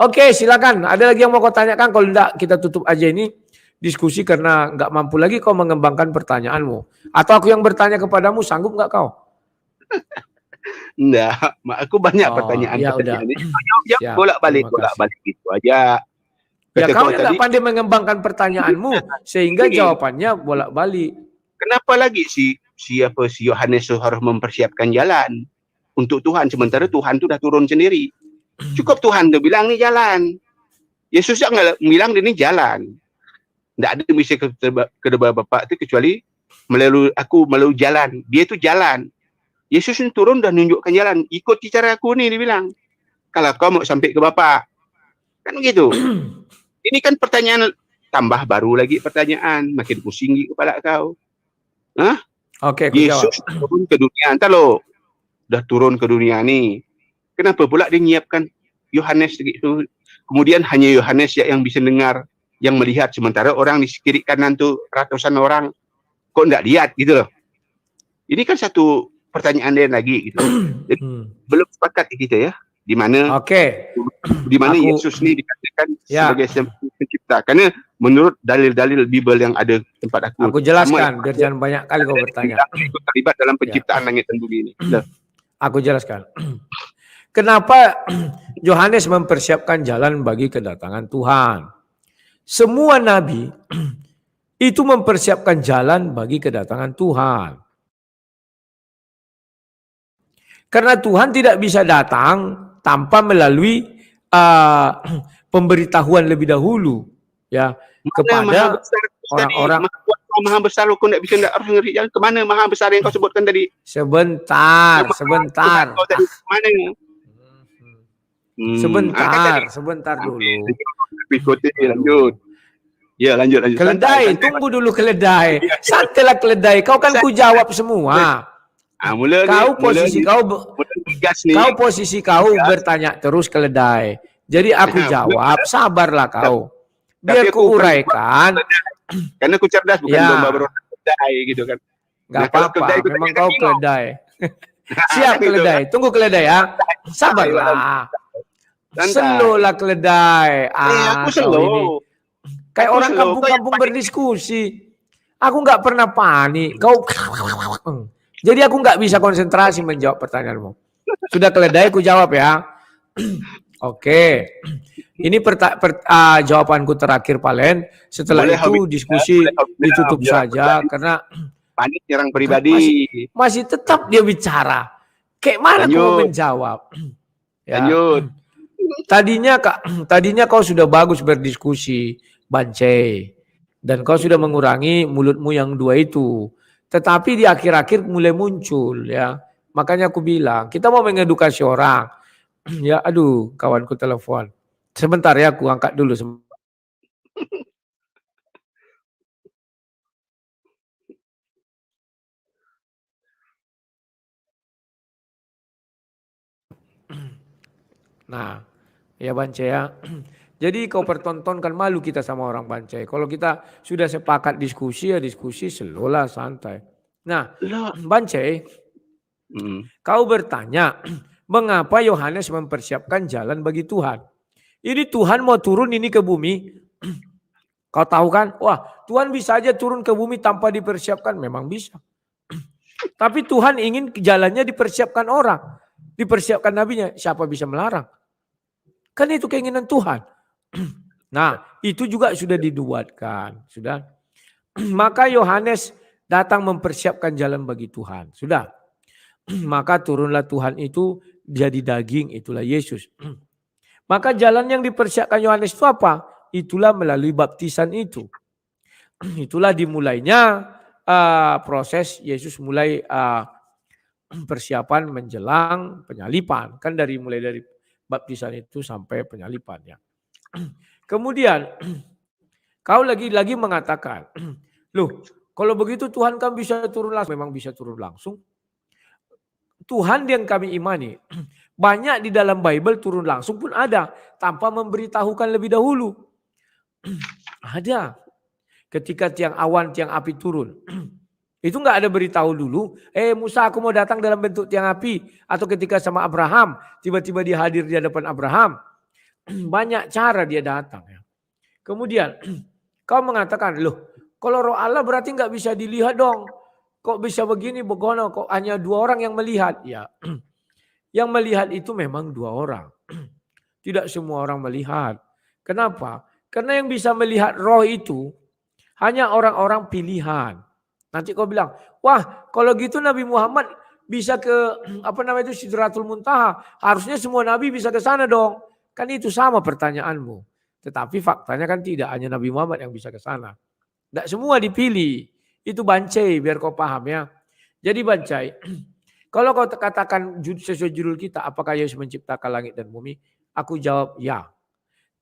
Oke silakan, ada lagi yang mau kau tanyakan? Kalau enggak kita tutup aja ini diskusi karena nggak mampu lagi kau mengembangkan pertanyaanmu. Atau aku yang bertanya kepadamu, sanggup nggak kau? Enggak, aku banyak Oh ya udah, pertanyaan-pertanyaan ini. Jawab siap, bolak-balik, terima kasih. bolak-balik gitu aja. Ya Kata kau kau yang tadi, nggak pandai mengembangkan pertanyaanmu sehingga Ini. jawabannya bolak-balik. kenapa lagi si Yohanes itu harus mempersiapkan jalan untuk Tuhan, sementara Tuhan itu udah turun sendiri. Cukup Tuhan tuh bilang nih jalan. Yesus nggak bilang ini jalan. Nggak ada yang bisa ke Bapa itu kecuali melalui jalan. Dia itu jalan. Yesus ini turun dan nunjukkan jalan. Ikuti cara aku nih, dia bilang. Kalau kau mau sampai ke Bapa. Kan begitu. Ini kan pertanyaan tambah baru lagi pertanyaan. Makin pusing di kepala kau. Hah? Oke, aku jawab. Yesus turun ke dunia. Entar loh. Udah turun ke dunia nih. Kenapa pula dia menyiapkan Yohanes gitu? Kemudian hanya Yohanes yang bisa dengar, yang melihat. Sementara orang di kiri kanan tuh ratusan orang. Kok enggak lihat gitu loh. Ini kan satu pertanyaan lain lagi gitu. Jadi, belum sepakat kita ya. Di mana Yesus ini dikatakan sebagai pencipta. Karena menurut dalil-dalil Bible yang ada tempat aku jelaskan biar jangan banyak kali kau bertanya. Terlibat dalam penciptaan langit dan bumi ini. Aku jelaskan. Kenapa Yohanes mempersiapkan jalan bagi kedatangan Tuhan? Semua nabi itu mempersiapkan jalan bagi kedatangan Tuhan. Karena Tuhan tidak bisa datang tanpa melalui pemberitahuan lebih dahulu ya kepada orang-orang. Maha besar kau tidak bisa harus ngeri jalan kemana maha besar yang kau sebutkan tadi? Sebentar. Mana? Sebentar dulu. Lanjut. Ya, lanjut. Keledai, tunggu dulu keledai. Santailah keledai, kau kan ku jawab semua. Posisi kau bertanya terus keledai. Jadi aku jawab, sabarlah kau. Biar ku uraikan. Karena aku cerdas bukan domba berontak keledai gitu kan. Gak apa-apa, memang kau keledai. Siap keledai, tunggu keledai ya. Sabarlah. Slow lah keledai. Aku slow. Kayak orang kampung-kampung berdiskusi. Aku nggak pernah panik. Kau. Jadi aku nggak bisa konsentrasi menjawab pertanyaanmu. Sudah keledai, aku jawab ya. Oke. Ini jawabanku terakhir Palen. Setelah itu diskusi ditutup saja karena panik nyerang pribadi. Masih tetap dia bicara. Kayak mana kau menjawab? Ya. Lanjut. Tadinya kau sudah bagus berdiskusi, Bance. Dan kau sudah mengurangi mulutmu yang dua itu. Tetapi di akhir-akhir mulai muncul ya. Makanya aku bilang, kita mau mengedukasi orang. Ya, aduh, kawanku telepon. Sebentar ya, aku angkat dulu. Nah, ya Bance ya. Jadi kau pertontonkan malu kita sama orang Bance. Kalau kita sudah sepakat diskusi ya diskusi selolah santai. Nah, Bance, kau bertanya, mengapa Yohanes mempersiapkan jalan bagi Tuhan? Ini Tuhan mau turun ini ke bumi. Kau tahu kan? Wah, Tuhan bisa aja turun ke bumi tanpa dipersiapkan. Memang bisa. Tapi Tuhan ingin jalannya dipersiapkan orang. Dipersiapkan nabinya. Siapa bisa melarang? Kan itu keinginan Tuhan. Nah, itu juga sudah dibuatkan. Sudah. Maka Yohanes datang mempersiapkan jalan bagi Tuhan. Sudah. Maka turunlah Tuhan itu jadi daging. Itulah Yesus. Maka jalan yang dipersiapkan Yohanes itu apa? Itulah melalui baptisan itu. Itulah dimulainya proses Yesus mulai persiapan menjelang penyalipan. Kan mulai dari baptisan itu sampai penyalipan ya. Kemudian kau lagi-lagi mengatakan, loh kalau begitu Tuhan kan bisa turun langsung. Memang bisa turun langsung. Tuhan yang kami imani, banyak di dalam Bible turun langsung pun ada. Tanpa memberitahukan lebih dahulu. Ada. Ketika tiang awan, tiang api turun. Itu nggak ada beritahu dulu, Musa aku mau datang dalam bentuk tiang api. Atau ketika sama Abraham, tiba-tiba dia hadir di hadapan Abraham. Banyak cara dia datang. Ya. Kemudian kau mengatakan, loh kalau roh Allah berarti nggak bisa dilihat dong. Kok bisa begini, begono, kok hanya 2 orang yang melihat? Ya, yang melihat itu memang 2 orang. Tidak semua orang melihat. Kenapa? Karena yang bisa melihat roh itu hanya orang-orang pilihan. Nanti kau bilang, wah kalau gitu Nabi Muhammad bisa ke Sidratul Muntaha. Harusnya semua Nabi bisa ke sana dong. Kan itu sama pertanyaanmu. Tetapi faktanya kan tidak, hanya Nabi Muhammad yang bisa ke sana. Tidak semua dipilih. Itu Bancai, biar kau paham ya. Jadi Bancai, kalau kau katakan sesuai judul kita, apakah Yesus menciptakan langit dan bumi? Aku jawab ya.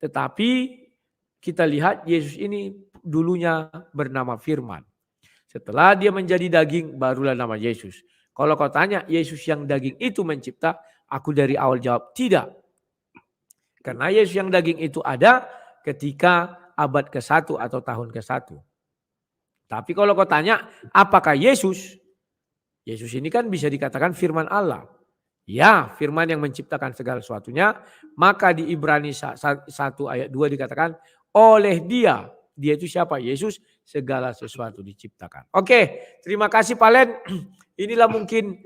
Tetapi kita lihat Yesus ini dulunya bernama Firman. Setelah dia menjadi daging, barulah nama Yesus. Kalau kau tanya Yesus yang daging itu mencipta, aku dari awal jawab tidak. Karena Yesus yang daging itu ada ketika abad ke-1 atau tahun ke-1. Tapi kalau kau tanya apakah Yesus? Yesus ini kan bisa dikatakan firman Allah. Ya, firman yang menciptakan segala sesuatunya. Maka di Ibrani 1 ayat 2 dikatakan oleh dia. Dia itu siapa? Yesus, segala sesuatu diciptakan. Oke, terima kasih Pak Len. Inilah mungkin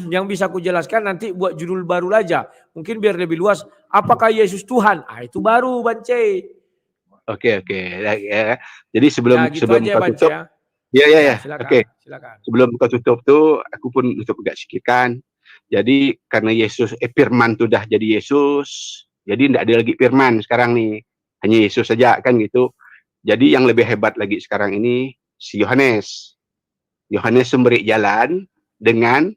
yang bisa aku jelaskan, nanti buat judul baru aja. Mungkin biar lebih luas. Apakah Yesus Tuhan? Itu baru Bance. Oke. Ya. Jadi sebelum gitu sebelum aja, kau Bance, tutup, ya. Silakan, Oke. silakan. Sebelum kau tutup tuh, aku pun untuk agak sikitkan. Jadi karena Yesus, Firman itu dah jadi Yesus, jadi tidak ada lagi Firman sekarang nih, hanya Yesus saja kan gitu. Jadi yang lebih hebat lagi sekarang ini si Yohanes. Yohanes memberi jalan dengan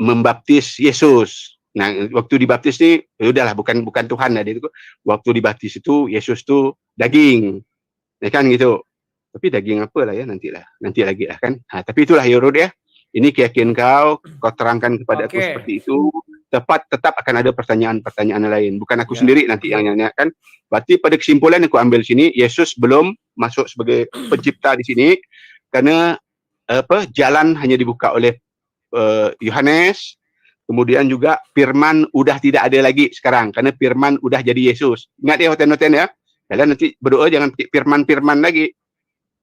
membaptis Yesus. Nah, waktu dibaptis nih, udahlah bukan Tuhan lah dia itu. Waktu dibaptis itu Yesus tuh daging, ya kan gitu. Tapi daging apa lah ya nanti lagi lah kan. Nah, tapi itulah Yorud ya. Ini keyakinan kau terangkan kepada aku seperti itu. Tetap akan ada pertanyaan-pertanyaan lain. Bukan aku sendiri nanti yang nanya kan. Berarti pada kesimpulan yang aku ambil sini, Yesus belum masuk sebagai pencipta di sini karena jalan hanya dibuka oleh Yohanes. Kemudian juga Firman udah tidak ada lagi sekarang karena Firman udah jadi Yesus. Ingat ya hoten-hoten ya. Kalian nanti berdoa jangan Firman lagi.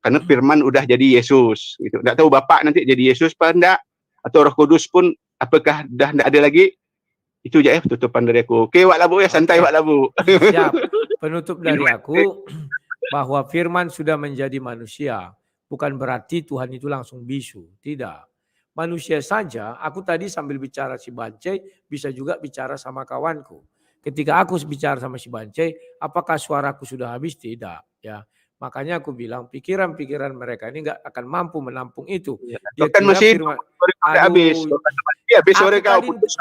Karena Firman udah jadi Yesus. Gitu. Nggak tahu Bapak nanti jadi Yesus apa enggak. Atau Roh Kudus pun apakah dah enggak ada lagi. Itu aja ya penutupan dari aku. Oke Wak Labu ya, santai Wak Labu. Siap. Penutup dari aku bahwa Firman sudah menjadi manusia. Bukan berarti Tuhan itu langsung bisu. Tidak. Manusia saja, aku tadi sambil bicara si Bancai, bisa juga bicara sama kawanku. Ketika aku bicara sama si Bancai, apakah suaraku sudah habis? Tidak. Ya. Makanya aku bilang pikiran-pikiran mereka ini nggak akan mampu menampung itu. Ya, kan masih Firman, habis. Habis sore kau putus.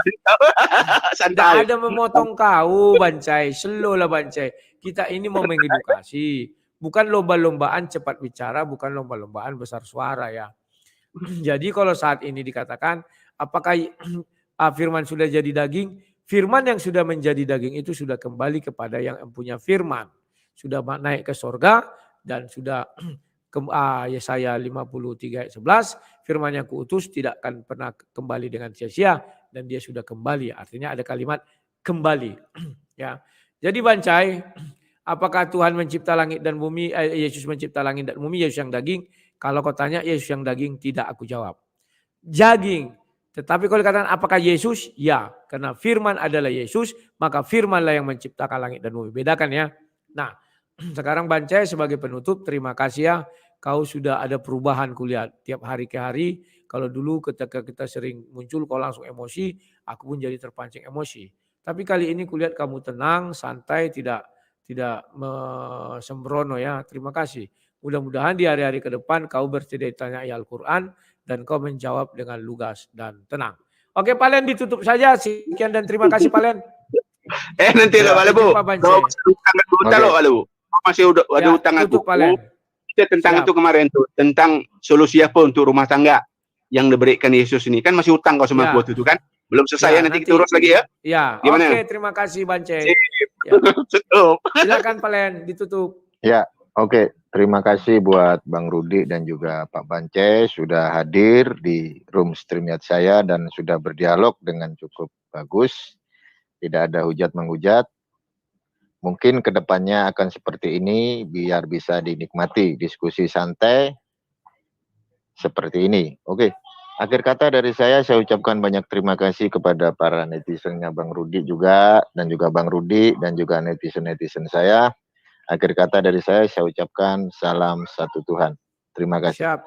Santai. Ada memotong kau Bancai, slow lah Bancai. Kita ini mau mengedukasi. Bukan lomba-lombaan cepat bicara, bukan lomba-lombaan besar suara ya. Jadi kalau saat ini dikatakan apakah Firman sudah jadi daging? Firman yang sudah menjadi daging itu sudah kembali kepada yang punya firman. Sudah naik ke sorga dan sudah Yesaya 53 ayat 11, firman yang kuutus tidak akan pernah kembali dengan sia-sia dan dia sudah kembali. Artinya ada kalimat kembali. Ya. Jadi Bancai, apakah Tuhan mencipta langit dan bumi, Yesus mencipta langit dan bumi, Yesus yang daging? Kalau kau tanya Yesus yang daging, tidak aku jawab. Daging. Tetapi kalau dikatakan apakah Yesus? Ya. Karena firman adalah Yesus, maka firmanlah yang menciptakan langit dan bumi. Bedakan ya. Nah, sekarang Bancai sebagai penutup, terima kasih ya. Kau sudah ada perubahan kulihat tiap hari ke hari. Kalau dulu ketika kita sering muncul kau langsung emosi, aku pun jadi terpancing emosi. Tapi kali ini kulihat kamu tenang, santai, tidak sembrono ya. Terima kasih. Mudah-mudahan di hari-hari ke depan kau bersedia ditanyai Al-Quran dan kau menjawab dengan lugas dan tenang. Oke Pak Len, ditutup saja. Sekian dan terima kasih Pak Len. Nanti lah Pak Lebu. Kau masih ada utang aku. Kita tentang itu kemarin tuh, tentang solusi apa untuk rumah tangga yang diberikan Yesus ini. Kan masih utang kau sama aku itu kan. Belum selesai nanti kita urus lagi ya. Ya. Oke, terima kasih Bancai. Silakan Pak Len, ditutup. Ya. Oke, terima kasih buat Bang Rudi dan juga Pak Bance sudah hadir di room StreamYard saya dan sudah berdialog dengan cukup bagus. Tidak ada hujat-menghujat. Mungkin kedepannya akan seperti ini biar bisa dinikmati diskusi santai seperti ini. Oke, akhir kata dari saya ucapkan banyak terima kasih kepada para netizennya Bang Rudi juga dan juga Bang Rudi dan juga netizen-netizen saya. Akhir kata dari saya ucapkan salam satu Tuhan. Terima kasih. Siap.